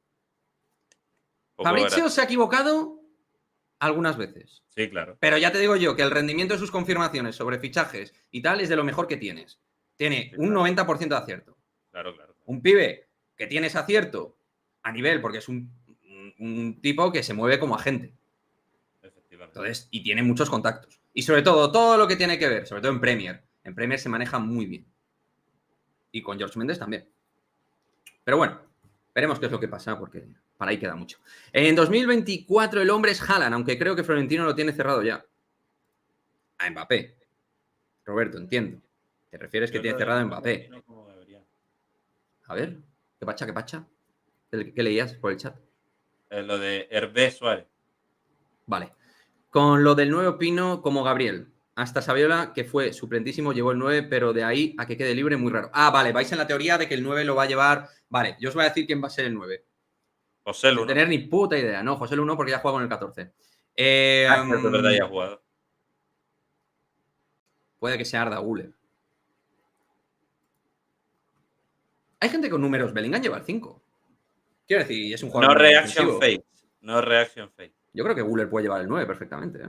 Fabrizio se ha equivocado algunas veces. Sí, claro. Pero ya te digo yo que el rendimiento de sus confirmaciones sobre fichajes y tal es de lo mejor que tienes. Tiene un 90% de acierto. Claro. Un pibe que tiene ese acierto a nivel, porque es un tipo que se mueve como agente. Efectivamente. Entonces, y tiene muchos contactos. Y sobre todo lo que tiene que ver, sobre todo en Premier. En Premier se maneja muy bien. Y con George Mendes también. Pero bueno, veremos qué es lo que pasa, porque para ahí queda mucho. En 2024 el hombre es Haaland, aunque creo que Florentino lo tiene cerrado ya. A Mbappé. Roberto, entiendo. ¿Te refieres que tiene cerrado a Mbappé? A ver, ¿qué pacha? ¿Qué leías por el chat? Lo de Hervé Suárez. Vale. Con lo del 9 opino como Gabriel. Hasta Saviola, que fue suplentísimo, llevó el 9, pero de ahí a que quede libre, muy raro. Ah, vale, vais en la teoría de que el 9 lo va a llevar. Vale, yo os voy a decir quién va a ser el 9. José Lu, Sin tener ni puta idea. No, José Lu no, porque ya juega con el 14. Es verdad, ya ha jugado. Puede que sea Arda Güler. Hay gente con números. Bellingham lleva el 5. Quiero decir, es un jugador. No reaction fake. Yo creo que Güler puede llevar el 9 perfectamente.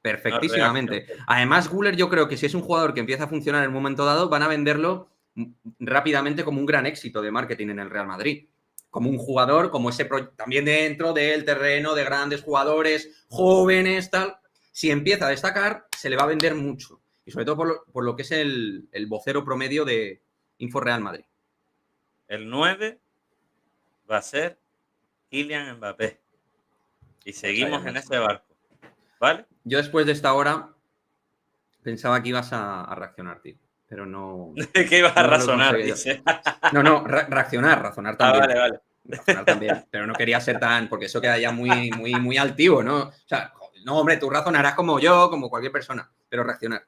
Perfectísimamente. Además, Güler, yo creo que si es un jugador que empieza a funcionar en un momento dado, van a venderlo rápidamente como un gran éxito de marketing en el Real Madrid. Como un jugador, como ese también dentro del terreno de grandes jugadores, jóvenes, tal. Si empieza a destacar, se le va a vender mucho. Y sobre todo por lo que es el vocero promedio de Info Real Madrid. El 9 va a ser Kylian Mbappé. Y seguimos en ese barco. ¿Vale? Yo después de esta hora pensaba que ibas a reaccionar, tío. Pero no. ¿Qué ibas a razonar? Dice. No, razonar también. Vale. Razonar también. Pero no quería ser tan. Porque eso queda ya muy altivo, ¿no? O sea, no, hombre, tú razonarás como yo, como cualquier persona. Pero reaccionar.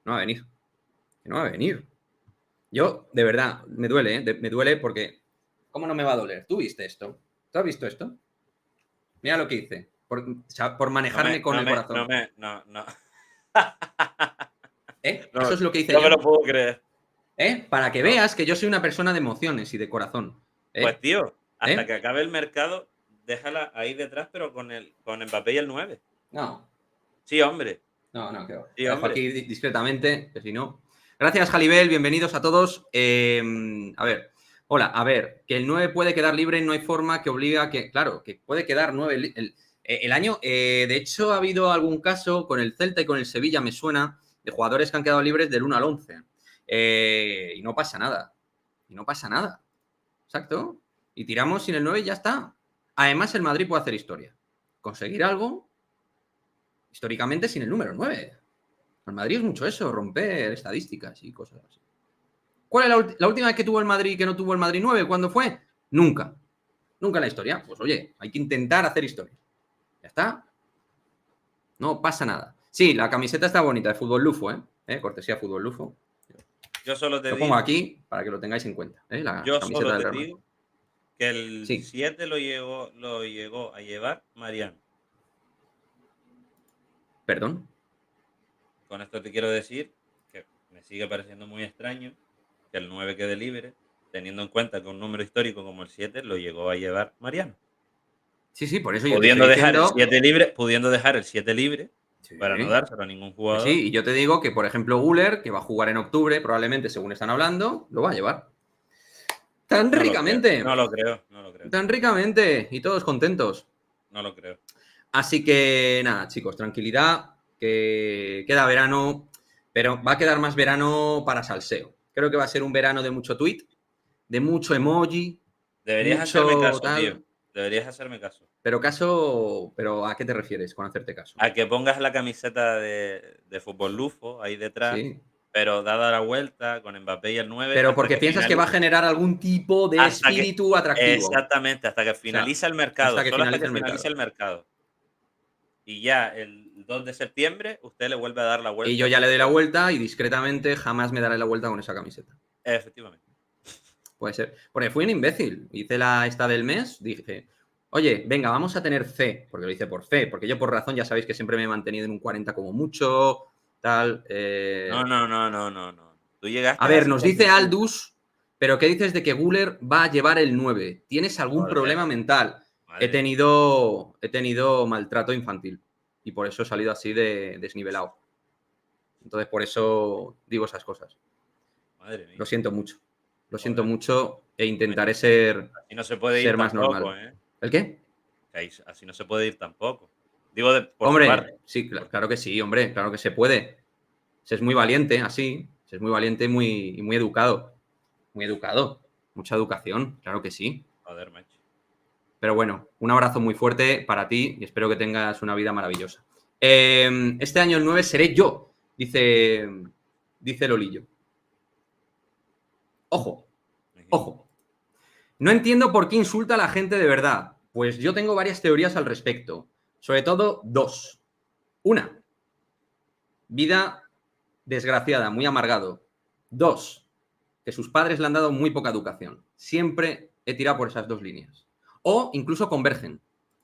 No va a venir. Que no va a venir. Yo, de verdad, me duele, ¿eh? Me duele porque... ¿Cómo no me va a doler? ¿Tú viste esto? ¿Tú has visto esto? Mira lo que hice. Por manejarme con el corazón. No. Eso No, es lo que hice no me lo yo. puedo creer. Para que No. veas que yo soy una persona de emociones y de corazón. Pues tío, hasta que ¿Eh? acabe el mercado, déjala ahí detrás, pero con Mbappé y el 9. No, Sí, hombre. no, que va. Sí, La dejo hombre. aquí discretamente, que si no. Gracias, Jalibel, bienvenidos a todos. A ver, hola, a ver, que el 9 puede quedar libre, no hay forma que obliga a que, claro, que puede quedar 9 el año. De hecho, ha habido algún caso con el Celta y con el Sevilla, me suena, de jugadores que han quedado libres del 1 al 11. Y no pasa nada. Y no pasa nada. Exacto. Y tiramos sin el 9 y ya está. Además, el Madrid puede hacer historia. Conseguir algo históricamente sin el número 9. El Madrid es mucho eso, romper estadísticas y cosas así. ¿Cuál es la última vez que tuvo el Madrid que no tuvo el Madrid 9? ¿Cuándo fue? Nunca. Nunca en la historia. Pues oye, hay que intentar hacer historia. Ya está. No pasa nada. Sí, la camiseta está bonita de Fútbol Lufo, ¿eh? Cortesía Fútbol Lufo. Yo solo te Lo pongo digo, aquí para que lo tengáis en cuenta, la yo camiseta solo del te Real Madrid. digo que el Sí. 7 lo llegó a llevar Mariano. ¿Perdón? Con esto te quiero decir que me sigue pareciendo muy extraño que el 9 quede libre, teniendo en cuenta que un número histórico como el 7 lo llegó a llevar Mariano. Sí, sí, por eso yo te estoy Pudiendo dejar el diciendo... 7 libre, pudiendo dejar el 7 libre Sí. para no dárselo a ningún Que jugador. sí, y yo te digo que, por ejemplo, Guller, que va a jugar en octubre, probablemente, según están hablando, lo va a llevar. Tan No lo creo, ricamente. no lo creo, no lo creo, Tan ricamente. Y todos contentos. no lo creo. Así que, nada, chicos, tranquilidad, que queda verano, pero va a quedar más verano para salseo. Creo que va a ser un verano de mucho tweet, de mucho emoji, Deberías hacerme mucho caso, tío. tal. Deberías hacerme caso. Pero ¿a qué te refieres con hacerte caso? A que pongas la camiseta de Fútbol Lufo ahí detrás, Sí. pero dada la vuelta con Mbappé y el 9 Pero hasta porque que piensas que va a finalice. generar algún tipo de Hasta que espíritu atractivo. exactamente, hasta que O sea, finalice el mercado, hasta que solo hasta finalice que el finalice mercado. el mercado. Y ya el 2 de septiembre usted le vuelve a dar la Y vuelta yo a ya esa le doy la camiseta. vuelta y discretamente jamás me daré la vuelta con esa camiseta. Efectivamente. Puede ser. Porque fui un imbécil. Hice la esta del mes, dije, oye, venga, vamos a tener fe, porque lo hice por fe, porque yo por razón ya sabéis que siempre me he mantenido en un 40 como mucho, tal. No. Tú A llegaste a ver, nos dice 55. Aldus, pero ¿qué dices de que Guller va a llevar el 9? ¿Tienes algún Joder, problema mental? He madre mía, tenido maltrato infantil y por eso he salido así de desnivelado. Entonces, por eso digo esas cosas. madre mía. Lo siento mucho. Lo siento Joder. mucho e Mira, intentaré ser, así no se puede ir ser más tampoco, normal. ¿eh? ¿El qué? Que así no se puede ir tampoco. Digo por su parte. Hombre, sí, claro que sí, hombre, claro que se puede. Se es muy valiente, así. Se es muy valiente y muy educado. Muy educado. Mucha educación, claro que sí. Joder, macho. Pero bueno, un abrazo muy fuerte para ti y espero que tengas una vida maravillosa. Este año el 9 seré yo, dice Lolillo. Ojo, ojo. No entiendo por qué insulta a la gente de verdad. Pues yo tengo varias teorías al respecto. Sobre todo dos. Una, vida desgraciada, muy amargado. Dos, que sus padres le han dado muy poca educación. Siempre he tirado por esas dos líneas. O incluso convergen.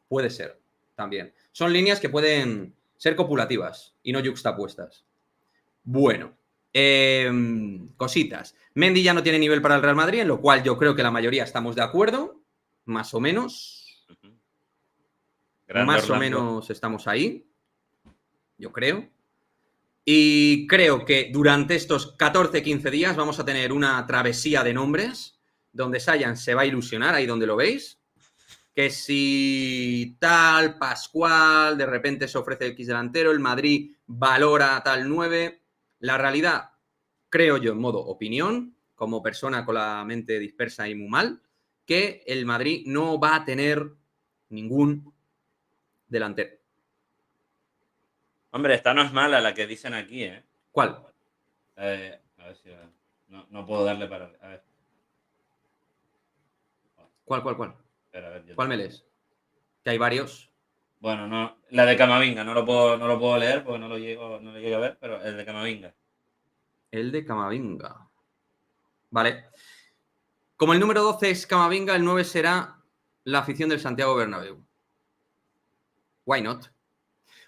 Puede ser, también. Son líneas que pueden ser copulativas y no yuxtapuestas. Bueno, cositas. Mendy ya no tiene nivel para el Real Madrid, en lo cual yo creo que la mayoría estamos de acuerdo, más o menos. Grande Más o Orlando. menos estamos ahí, yo creo. Y creo que durante estos 14-15 días vamos a tener una travesía de nombres donde Sayan se va a ilusionar, ahí donde lo veis. Que si tal, Pascual, de repente se ofrece el X delantero, el Madrid valora tal 9. La realidad, creo yo, en modo opinión, como persona con la mente dispersa y muy mal, que el Madrid no va a tener ningún delantero. Hombre, esta no es mala la que dicen aquí, ¿eh? ¿Cuál? A ver si... No puedo darle para... A ver. ¿Cuál? Espera, a ver, yo te ¿Cuál me digo. lees? Que hay varios. Bueno, no, la de Camavinga, no lo puedo leer porque no lo llego a ver, pero el de Camavinga. El de Camavinga. Vale. Como el número 12 es Camavinga, el 9 será la afición del Santiago Bernabéu. Why not?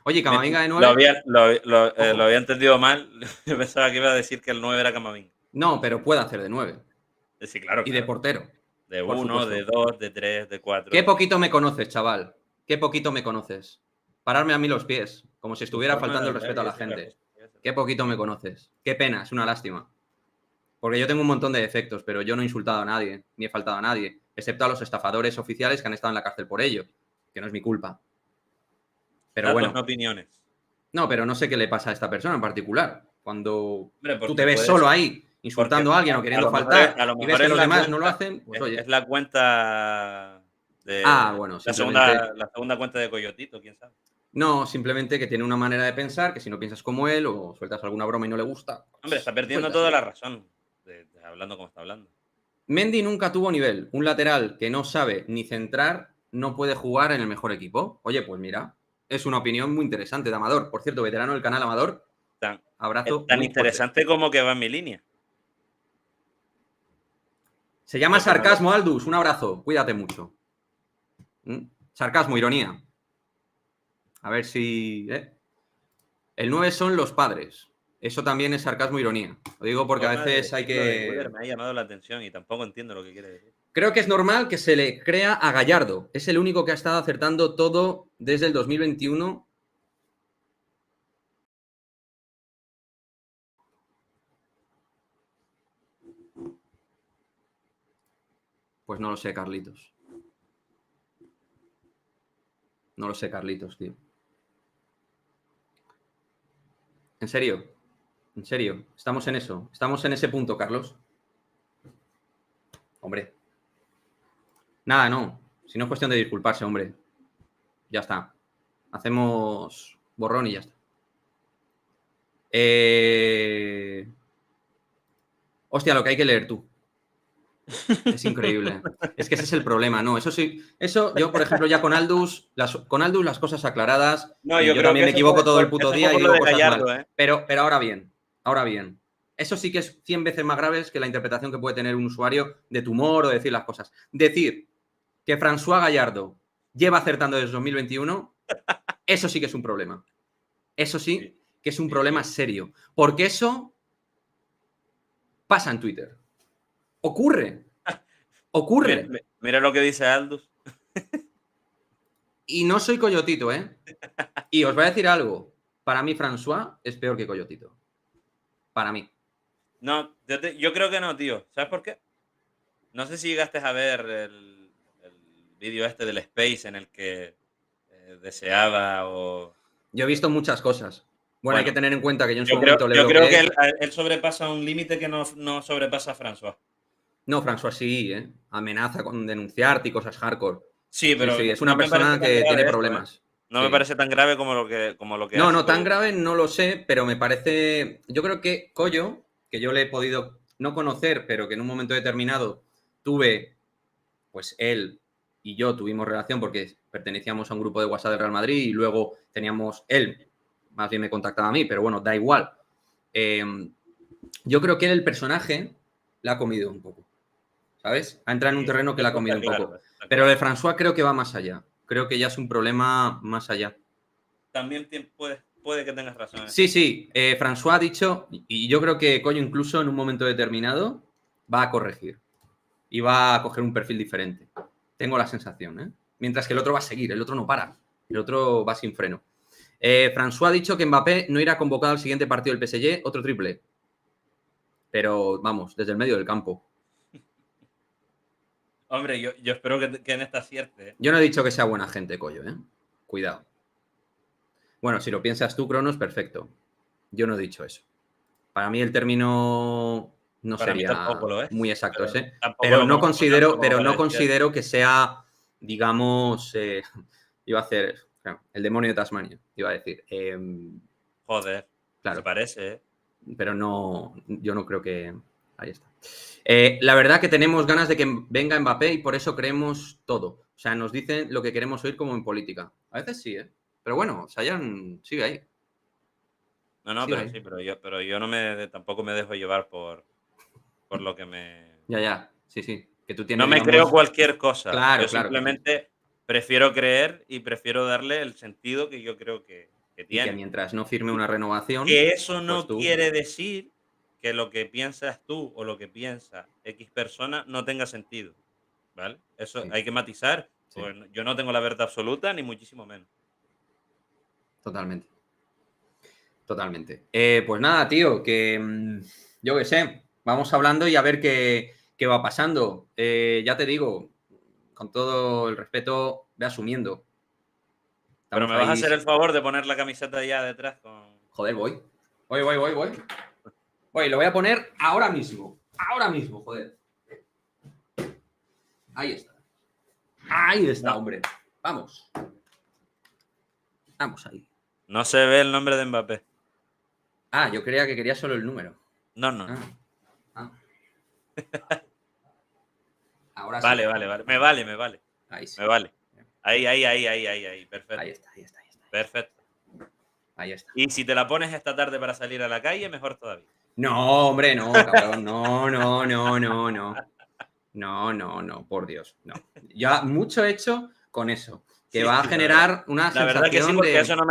Oye, Camavinga de 9. Lo había entendido mal. Yo pensaba que iba a decir que el 9 era Camavinga. No, pero puede hacer de 9. Sí, claro. Y de portero. De por 1, supuesto. de 2, de 3, de 4. Qué poquito me conoces, chaval. Qué poquito me conoces. Pararme a mí los pies, como si estuviera faltando el respeto a la gente. Qué poquito me conoces. Qué pena, es una lástima. Porque yo tengo un montón de defectos, pero yo no he insultado a nadie, ni he faltado a nadie, excepto a los estafadores oficiales que han estado en la cárcel por ello, que no es mi culpa. Pero Datos, bueno. no opiniones. No, pero no sé qué le pasa a esta persona en particular. Cuando Hombre, tú te ves solo ahí, insultando a alguien o queriendo faltar, y ves que los demás no lo hacen, pues oye. Es la cuenta de... bueno, la segunda cuenta de Coyotito, quién sabe. No, simplemente que tiene una manera de pensar que si no piensas como él o sueltas alguna broma y no le gusta. Hombre, está perdiendo toda la razón, hablando como está hablando. Mendy nunca tuvo nivel. Un lateral que no sabe ni centrar no puede jugar en el mejor equipo. Oye, pues mira, es una opinión muy interesante de Amador. Por cierto, veterano del canal Amador. Abrazo. Tan interesante fuerte. Como que va en mi línea. Se llama sarcasmo, Aldus. Un abrazo. Cuídate mucho. Sarcasmo, ironía. A ver si... El 9 son los padres. Eso también es sarcasmo, ironía. Lo digo porque a veces hay que... Me ha llamado la atención y tampoco entiendo lo que quiere decir. Creo que es normal que se le crea a Gallardo. Es el único que ha estado acertando todo desde el 2021. Pues no lo sé, Carlitos. No lo sé, Carlitos, tío. ¿En serio? ¿En serio? Estamos en eso. Estamos en ese punto, Carlos. Hombre. Nada, no. Si no es cuestión de disculparse, hombre. Ya está. Hacemos borrón y ya está. Hostia, lo que hay que leer tú. Es increíble. Es que ese es el problema, ¿no? Eso sí, eso yo, por ejemplo, ya con Aldus las cosas aclaradas. No, yo también me equivoco todo el puto día y digo cosas Gallardo, mal. Pero ahora bien. Eso sí que es 100 veces más grave que la interpretación que puede tener un usuario de tu humor o de decir las cosas. Decir que François Gallardo lleva acertando desde 2021, eso sí que es un problema. Eso sí que es un problema serio. Porque eso pasa en Twitter. Ocurre. Mira lo que dice Aldus. Y no soy Coyotito, ¿eh? Y os voy a decir algo. Para mí, François es peor que Coyotito. Para mí. No, yo creo que no, tío. ¿Sabes por qué? No sé si llegaste a ver el vídeo este del Space en el que deseaba o... Yo he visto muchas cosas. Bueno, hay que tener en cuenta que yo en su momento le bloqueé. Yo creo que él sobrepasa un límite que no sobrepasa a François. No, François sí, ¿eh? Amenaza con denunciarte y cosas hardcore. Sí, pero sí, es una persona que tiene problemas. No me parece tan grave como lo que No, tan grave no lo sé, pero me parece... Yo creo que Coyo, que yo le he podido no conocer, pero que en un momento determinado tuve, pues él y yo tuvimos relación porque pertenecíamos a un grupo de WhatsApp del Real Madrid y luego teníamos... Él, más bien me contactaba a mí, pero bueno, da igual. Yo creo que él, el personaje, le ha comido un poco. ¿Sabes? Ha entrado en un terreno que le ha comido un poco. Pero de François creo que va más allá. Creo que ya es un problema más allá. También puede que tengas razón. Sí. François ha dicho, y yo creo que Coyo incluso en un momento determinado va a corregir. Y va a coger un perfil diferente. Tengo la sensación, ¿eh? Mientras que el otro va a seguir, el otro no para. El otro va sin freno. François ha dicho que Mbappé no irá convocado al siguiente partido del PSG, otro triple. Pero vamos, desde el medio del campo. Hombre, yo espero que en esta acierte. Yo no he dicho que sea buena gente, Coyo, ¿eh? Cuidado. Bueno, si lo piensas tú, Cronos, perfecto. Yo no he dicho eso. Para mí el término no sería muy exacto ese. Pero no considero que sea, digamos, iba a hacer el demonio de Tasmania, iba a decir. Joder, claro. ¿te parece? Pero no, yo no creo que... Ahí está. La verdad que tenemos ganas de que venga Mbappé y por eso creemos todo. O sea, nos dicen lo que queremos oír como en política. A veces sí, ¿eh? Pero bueno, Sayan sigue ahí. No, pero sí, pero yo no tampoco me dejo llevar por por lo que me... Ya. Sí. Que tú tienes, No me digamos... creo cualquier cosa. Claro, Yo claro. simplemente prefiero creer y prefiero darle el sentido que yo creo que Y que tiene. mientras no firme una renovación, Que eso pues no tú... quiere decir que lo que piensas tú o lo que piensa X persona no tenga sentido, ¿vale? Eso Sí, hay que matizar. sí, Pues yo no tengo la verdad absoluta, ni muchísimo menos. totalmente. Pues nada, tío, que yo qué sé, vamos hablando y a ver qué va pasando. Ya te digo, con todo el respeto, ve asumiendo. Pero Estamos me vas a ahí... hacer el favor de poner la camiseta ya detrás con... Joder, voy. Voy, lo voy a poner ahora mismo. Ahora mismo, joder. Ahí está. Ahí está, No, hombre. Vamos. Vamos ahí. no se ve el nombre de Mbappé. Ah, yo creía que quería solo el número. No, no. Ah. Ahora sí. Vale. Me vale. Ahí sí. Me vale. Ahí. Perfecto. Ahí está. Perfecto. Ahí está. Y si te la pones esta tarde para salir a la calle, mejor todavía. No, hombre, no, cabrón. No. No, por Dios. No. Ya mucho hecho con eso. Que Sí, va a generar una la verdad que sí, sensación porque de... eso no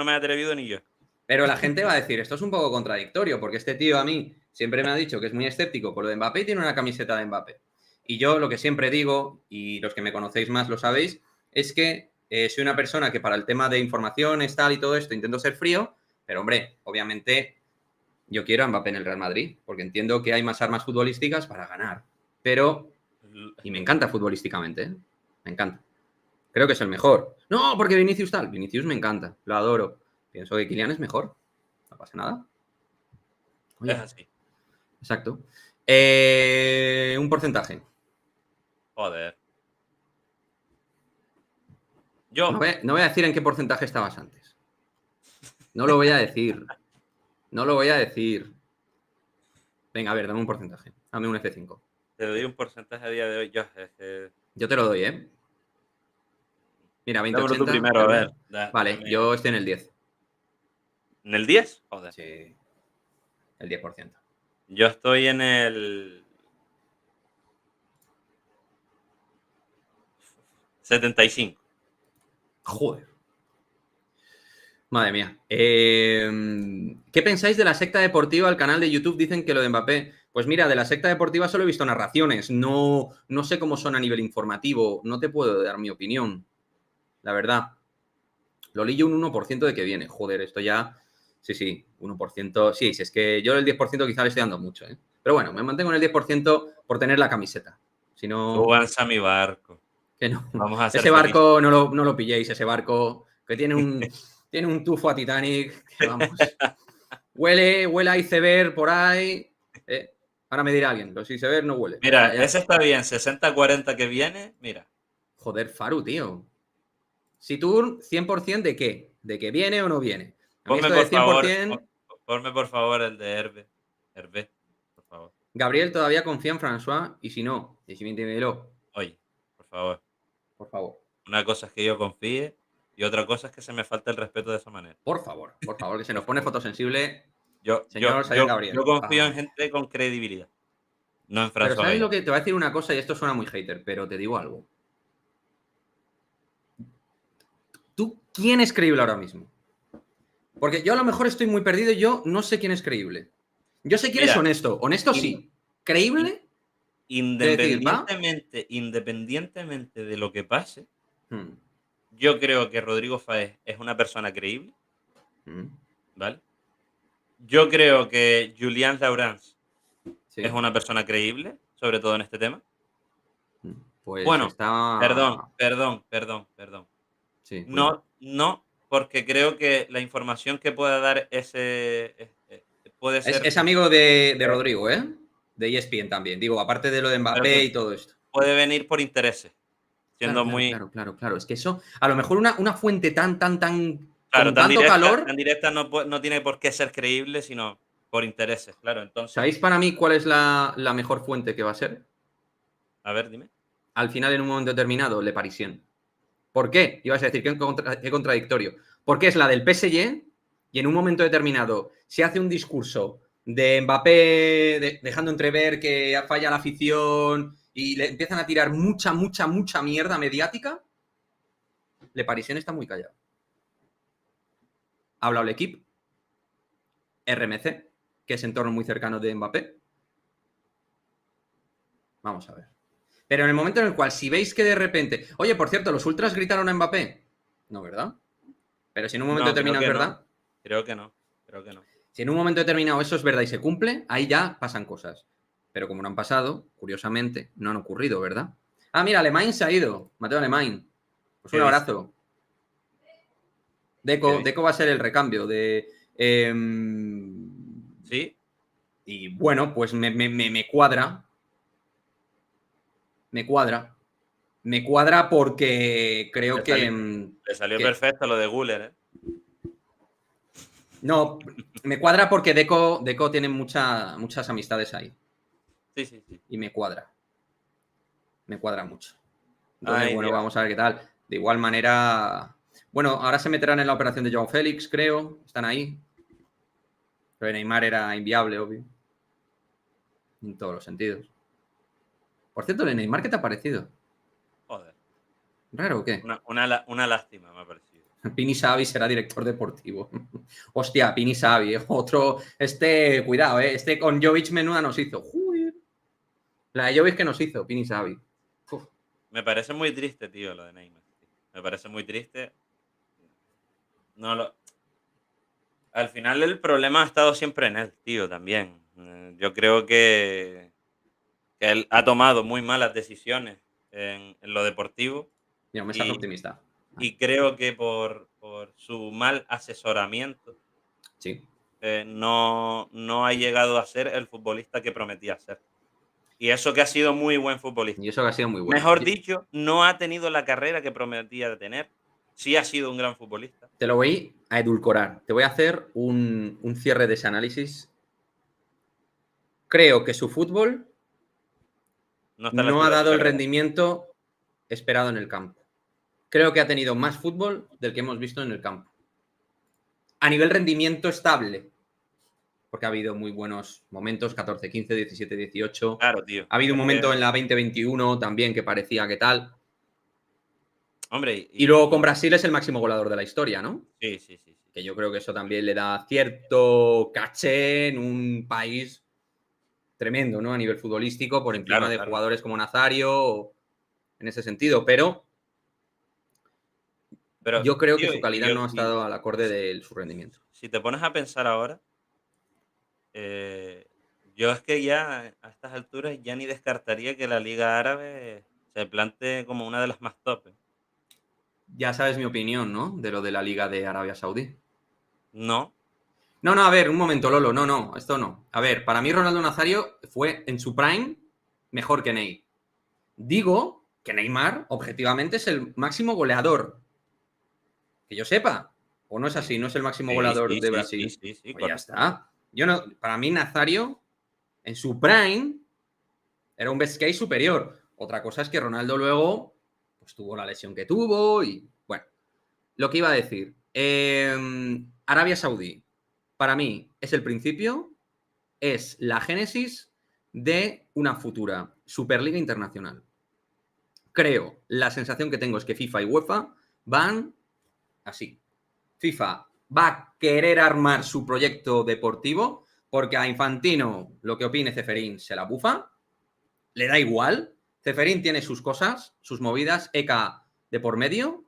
me he atrevido ni yo. Pero la gente va a decir, esto es un poco contradictorio, porque este tío a mí siempre me ha dicho que es muy escéptico con lo de Mbappé y tiene una camiseta de Mbappé. Y yo lo que siempre digo, y los que me conocéis más lo sabéis, es que soy una persona que para el tema de informaciones, tal y todo esto, intento ser frío, pero hombre, obviamente yo quiero a Mbappé en el Real Madrid, porque entiendo que hay más armas futbolísticas para ganar. Pero, y me encanta futbolísticamente, ¿eh? Me encanta. Creo que es el mejor. No, porque Vinicius tal. Vinicius me encanta, lo adoro. Pienso que Kylian es mejor. No pasa nada. Oye, Es así. exacto. Un porcentaje. Joder. No voy a decir en qué porcentaje estabas antes. No lo voy a decir. Venga, a ver, dame un porcentaje. Dame un F5. Te doy un porcentaje a día de hoy. Yo te lo doy, ¿eh? Mira, Dámelo tú 20-80. primero, a ver. Vale, yo estoy en el 10. ¿En el 10? Joder. Sí, el 10%. Yo estoy en el 75. Joder. Madre mía. ¿Qué pensáis de la secta deportiva? El canal de YouTube dicen que lo de Mbappé. Pues mira, de la secta deportiva solo he visto narraciones. No sé cómo son a nivel informativo. No te puedo dar mi opinión. La verdad. Lo leí un 1% de que viene. Joder, esto ya... Sí, 1%. Sí, es que yo el 10% quizá le estoy dando mucho, ¿eh? Pero bueno, me mantengo en el 10% por tener la camiseta. Si no... Súbanse a mi barco. Que no. Vamos a hacer Ese barco no lo pilléis, ese barco que tiene un tufo a Titanic, que vamos. Huele a iceberg por ahí. Ahora me dirá alguien, los iceberg no huele. Mira, Ya. ese está bien, 60-40 que viene, mira. Joder, Faru, tío. Si tú 100% de qué, de que viene o no viene. A mí Ponme esto de por 100%, favor, ponme por favor el de Hervé, por favor. Gabriel todavía confía en François y si no, dímelo, Oye, por favor. por favor. Una cosa es que yo confíe y otra cosa es que se me falte el respeto de esa manera. Por favor, que se nos pone fotosensible. Yo Gabriel. confío en gente con credibilidad, no en Pero François ¿sabes lo Villano. que te voy a decir una cosa? Y esto suena muy hater, pero te digo algo. ¿Tú quién es creíble ahora mismo? Porque yo a lo mejor estoy muy perdido y yo no sé quién es creíble. Yo sé quién es honesto. Honesto sí. ¿Creíble? Independientemente de lo que pase, yo creo que Rodrigo Fáez es una persona creíble, ¿vale? Yo creo que Julián Laurens es una persona creíble, sobre todo en este tema. Pues bueno, está... Perdón. Sí, no, porque creo que la información que pueda dar ese puede ser... Es amigo de Rodrigo, ¿eh? De ESPN también. Digo, aparte de lo de Mbappé y todo esto. Puede venir por intereses. Siendo Claro. Es que eso, a lo mejor una fuente tan Claro, con tanto calor... Tan directa no tiene por qué ser creíble, sino por intereses, claro. Entonces, ¿sabéis para mí cuál es la mejor fuente que va a ser? A ver, dime. Al final, en un momento determinado, Le Parisien. ¿Por qué? Ibas a decir, qué contradictorio. Porque es la del PSG y en un momento determinado se hace un discurso de Mbappé dejando entrever que falla la afición y le empiezan a tirar mucha mierda mediática, Le Parisien está muy callado. Ha hablado el equipo, RMC, que es entorno muy cercano de Mbappé. Vamos a ver. Pero en el momento en el cual, si veis que de repente... Oye, por cierto, ¿los ultras gritaron a Mbappé? No, ¿verdad? Pero si en un momento determinado es verdad... No. Creo que no. Si en un momento determinado eso es verdad y se cumple, ahí ya pasan cosas. Pero como no han pasado, curiosamente, no han ocurrido, ¿verdad? Ah, mira, Alemán se ha ido. Mateo Alemán. Pues un abrazo. Deco va a ser el recambio de... Sí. Y bueno, pues me cuadra. Me cuadra porque creo Le salió perfecto lo de Guller, ¿eh? No, me cuadra porque Deco tiene muchas amistades ahí. Sí. Y me cuadra. Me cuadra mucho. Entonces, Ay, bueno, Dios. vamos a ver qué tal. De igual manera... Bueno, ahora se meterán en la operación de Joao Félix, creo. Están ahí. Pero Neymar era inviable, obvio. En todos los sentidos. Por cierto, de Neymar, ¿qué te ha parecido? Joder. ¿Raro o qué? Una lástima me ha parecido. Pini Savi será director deportivo. Hostia, Pini Savi, otro... cuidado, este con Jovic menuda nos hizo. Joder. La de Jovic que nos hizo, Pini Savi. Me parece muy triste, tío, lo de Neymar. Me parece muy triste. Al final el problema ha estado siempre en él, tío, también. Yo creo que él ha tomado muy malas decisiones en lo deportivo. Mira, un mensaje optimista. Y creo que por su mal asesoramiento sí. No ha llegado a ser el futbolista que prometía ser. Y eso que ha sido muy buen futbolista. Y eso que ha sido muy bueno. Mejor dicho, no ha tenido la carrera que prometía de tener. Sí ha sido un gran futbolista. Te lo voy a edulcorar. Te voy a hacer un cierre de ese análisis. Creo que su fútbol no ha dado el rendimiento esperado en el campo. Creo que ha tenido más fútbol del que hemos visto en el campo. A nivel rendimiento estable, porque ha habido muy buenos momentos, 14, 15, 17, 18. Claro, tío. Ha habido un momento en la 2021 también que parecía que tal. Hombre, y luego con Brasil es el máximo goleador de la historia, ¿no? Sí. Que yo creo que eso también le da cierto caché en un país tremendo, ¿no? A nivel futbolístico, por encima de jugadores como Nazario, en ese sentido. Pero yo creo que su calidad no ha estado al acorde de su rendimiento. Si te pones a pensar ahora, yo es que ya a estas alturas ya ni descartaría que la Liga Árabe se plantee como una de las más top. Ya sabes mi opinión, ¿no? De lo de la Liga de Arabia Saudí. No. No, a ver, un momento, Lolo. No, esto no. A ver, para mí Ronaldo Nazario fue en su prime mejor que Ney. Digo que Neymar, objetivamente, es el máximo goleador. Que yo sepa. ¿O no es así? ¿No es el máximo goleador de Brasil? Sí, pues ya está. Para mí, Nazario, en su prime, era un best case superior. Otra cosa es que Ronaldo luego pues, tuvo la lesión que tuvo y, bueno, lo que iba a decir. Arabia Saudí, para mí, es el principio, es la génesis de una futura Superliga Internacional. Creo, la sensación que tengo es que FIFA y UEFA van así. FIFA va a querer armar su proyecto deportivo porque a Infantino, lo que opine Ceferín, se la bufa, le da igual. Ceferín tiene sus cosas, sus movidas, ECA de por medio,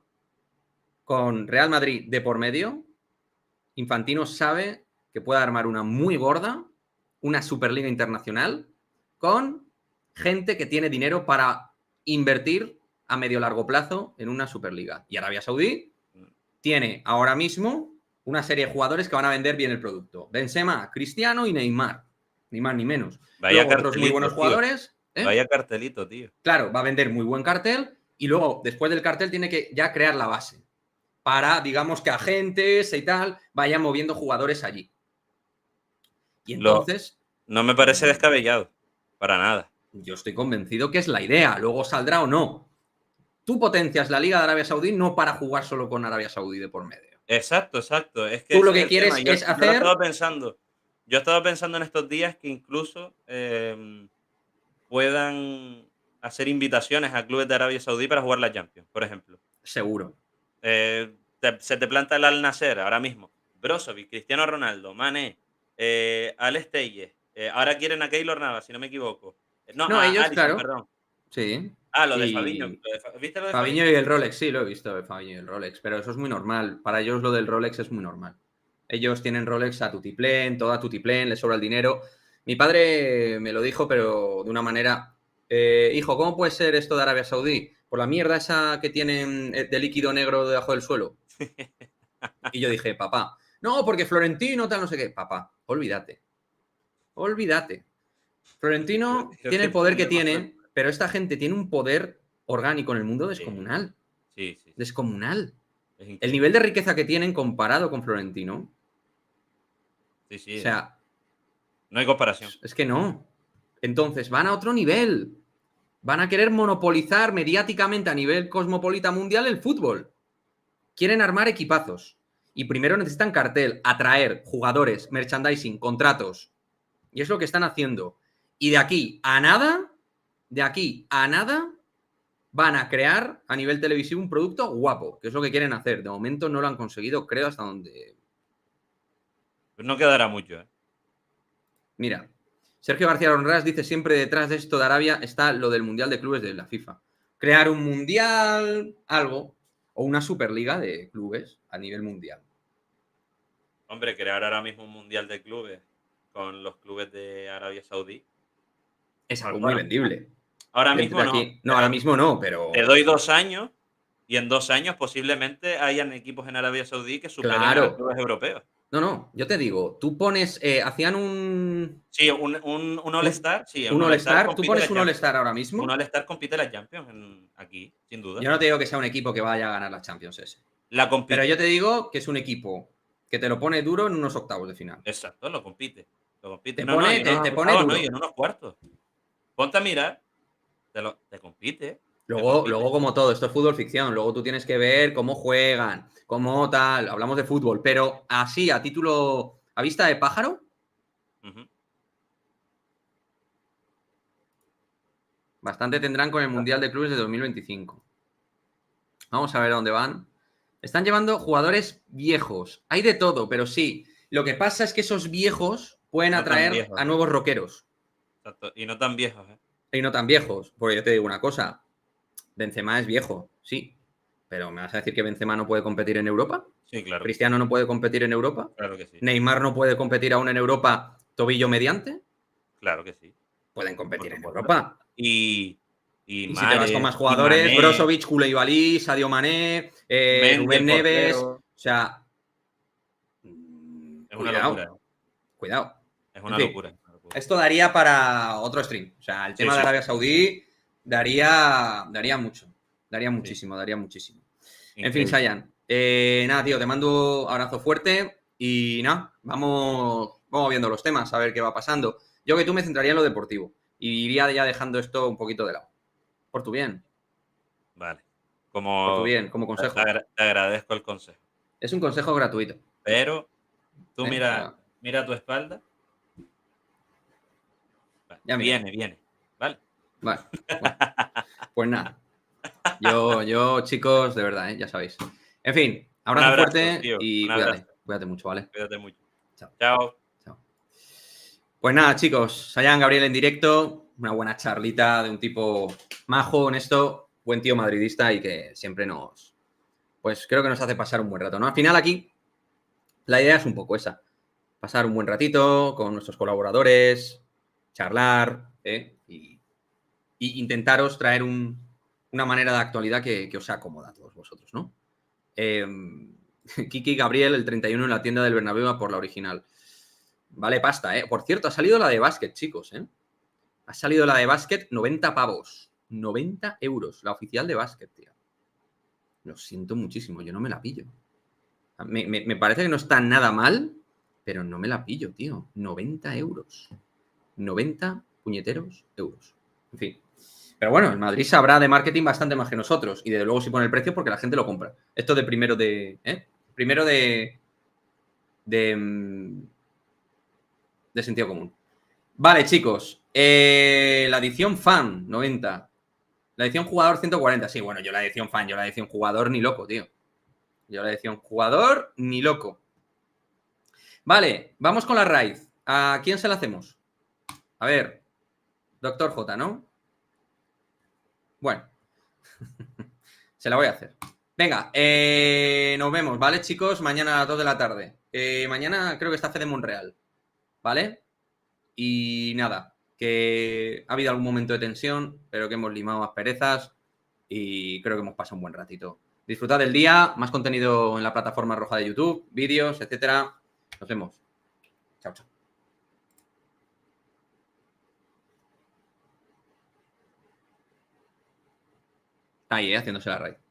con Real Madrid de por medio. Infantino sabe que puede armar una muy gorda, una Superliga Internacional, con gente que tiene dinero para invertir a medio largo plazo en una Superliga. Y Arabia Saudí tiene ahora mismo una serie de jugadores que van a vender bien el producto. Benzema, Cristiano y Neymar. Ni más ni menos. Vaya luego otros muy buenos jugadores. Vaya cartelito, tío. Claro, va a vender muy buen cartel y luego, después del cartel, tiene que ya crear la base para, digamos, que agentes y tal vayan moviendo jugadores allí. Y entonces... No me parece descabellado, para nada. Yo estoy convencido que es la idea, luego saldrá o no. Tú potencias la Liga de Arabia Saudí no para jugar solo con Arabia Saudí de por medio. Exacto. Es que tú lo que quieres es hacer... Yo estaba pensando, Yo he estado pensando en estos días que incluso puedan hacer invitaciones a clubes de Arabia Saudí para jugar la Champions, por ejemplo. Seguro. Se te planta el Al Nassr ahora mismo. Brozovic, Cristiano Ronaldo, Mané, Alex Telles. Ahora quieren a Keylor Navas, si no me equivoco. No, No, a ellos, Alisson, claro. perdón. Sí. Lo de Fabinho. Y ¿Viste lo de Fabinho Fabinho? y el Rolex, sí, lo he visto, el Fabinho y el Rolex, pero eso es muy normal. Para ellos lo del Rolex es muy normal. Ellos tienen Rolex a tutiplén, todo a tutiplén, les sobra el dinero. Mi padre me lo dijo, pero de una manera, hijo, ¿cómo puede ser esto de Arabia Saudí? Por la mierda esa que tienen de líquido negro debajo del suelo. Y yo dije, papá, no, porque Florentino tal, no sé qué. Papá, olvídate. Olvídate. Florentino Creo tiene que el poder tienen que demasiado tiene, poder. pero esta gente tiene un poder orgánico en el mundo Sí, descomunal. sí. Descomunal. Es El increíble. nivel de riqueza que tienen comparado con Florentino, o Sí. sea, No hay comparación. es que no. Entonces, van a otro nivel. Van a querer monopolizar mediáticamente a nivel cosmopolita mundial el fútbol. Quieren armar equipazos. Y primero necesitan cartel, atraer jugadores, merchandising, contratos. Y es lo que están haciendo. Y de aquí a nada, van a crear a nivel televisivo un producto guapo, que es lo que quieren hacer. De momento no lo han conseguido, creo, hasta donde... Pues no quedará mucho, ¿eh? Mira, Sergio García Honras dice siempre detrás de esto de Arabia está lo del Mundial de Clubes de la FIFA. Crear un Mundial, algo, o una Superliga de clubes a nivel mundial. Hombre, crear ahora mismo un mundial de clubes con los clubes de Arabia Saudí. Es algo muy Bueno, vendible. ahora De mismo no, aquí, no, ahora pero mismo no, te pero doy 2 años y en 2 años posiblemente hayan equipos en Arabia Saudí que superen a claro. clubes europeos. No, yo te digo, tú pones, hacían Sí, un All-Star, sí, un un All-Star All-Star, tú compite pones la un Champions. All-Star ahora Un mismo. All-Star compite la Champions aquí, sin duda. Yo no te digo que sea un equipo que vaya a ganar la Champions ese. La Pero yo compite. te digo que es un equipo que te lo pone duro en unos octavos de final. Exacto, lo compite. Lo compite. Te No, no, y pone, en te, unos te pone octavos no, y duro. en unos cuartos. Ponte a mirar, te compite. Te Luego, compite. como todo, esto es fútbol ficción. Luego tú tienes que ver cómo juegan, cómo tal. Hablamos de fútbol, pero así, a título, a vista de pájaro, Ujú. bastante tendrán con el Mundial de Clubes de 2025. Vamos a ver a dónde van. Están llevando jugadores viejos. Hay de todo, pero sí. Lo que pasa es que esos viejos pueden No tan atraer viejos, a nuevos rockeros. exacto. Y no tan viejos, ¿eh? Y no tan viejos. Porque yo te digo una cosa. Benzema es viejo, sí. Pero ¿me vas a decir que Benzema no puede competir en Europa? Sí, claro que sí. ¿Cristiano no puede competir en Europa? Claro que sí. ¿Neymar no puede competir aún en Europa tobillo mediante? Claro que sí. Pueden Por competir en supuesto. Europa. Y Y si te vas con Mahrez, más y jugadores, Mané, Brozovic, Koulibaly, Sadio Mané, Mendy, el Rubén Neves, portero. o sea, Es una locura, cuidado, ¿eh? cuidado. Es En una fin, locura, es una locura. esto daría para otro stream. O sea, el Sí, tema de sí, sí. Arabia Saudí daría mucho, daría Sí, muchísimo, daría muchísimo. En fin, increíble. Sayan, nada, tío, te mando un abrazo fuerte y nada, vamos viendo los temas, a ver qué va pasando. Yo que tú me centraría en lo deportivo y iría ya dejando esto un poquito de lado. Por tu bien, Vale. por tu Como bien, como consejo. te agradezco el consejo. Es un consejo gratuito. Pero tú mira, Pero mira a tu espalda. Vale. ya mira. Viene. ¿Vale? Vale, bueno, pues nada. Yo, chicos, de verdad, ya sabéis. En fin, Un abrazo abrazo, fuerte tío. Un y abrazo. cuídate mucho, ¿vale? Cuídate mucho. Chao. Chao. Chao. Pues nada, chicos, Sayan Gabriel en directo, una buena charlita de un tipo majo, honesto, buen tío madridista y que siempre pues creo que nos hace pasar un buen rato, ¿no? Al final aquí, la idea es un poco esa, pasar un buen ratito con nuestros colaboradores, charlar, y intentaros traer una manera de actualidad que os sea cómoda a todos vosotros, ¿no? Kiki Gabriel, el 31 en la tienda del Bernabéu a por la original. Vale pasta, ¿eh? Por cierto, ha salido la de básquet, chicos, ¿eh? Ha salido la de básquet, 90 pavos. 90 euros, la oficial de básquet, tío. Lo siento muchísimo, yo no me la pillo. Me parece que no está nada mal, pero no me la pillo, tío. 90 euros. 90 puñeteros euros. En fin. Pero bueno, el Madrid sabrá de marketing bastante más que nosotros. Y desde luego si pone el precio porque la gente lo compra. Esto de primero de... Primero de de sentido común. Vale, chicos. La edición fan, 90. La edición jugador, 140. Sí, bueno, yo la edición fan, yo la edición jugador ni loco, tío. Yo la edición jugador ni loco. Vale, vamos con la raíz. ¿A quién se la hacemos? A ver, Doctor J, ¿no? Bueno, se la voy a hacer. Venga, nos vemos, ¿vale, chicos? Mañana a las 2 de la tarde. Mañana creo que está Fede Monreal, ¿vale? Y nada, que ha habido algún momento de tensión, pero que hemos limado más perezas y creo que hemos pasado un buen ratito. Disfrutad del día, más contenido en la plataforma roja de YouTube, vídeos, etcétera. Nos vemos. Chao, chao. Está ahí, haciéndose la raíz.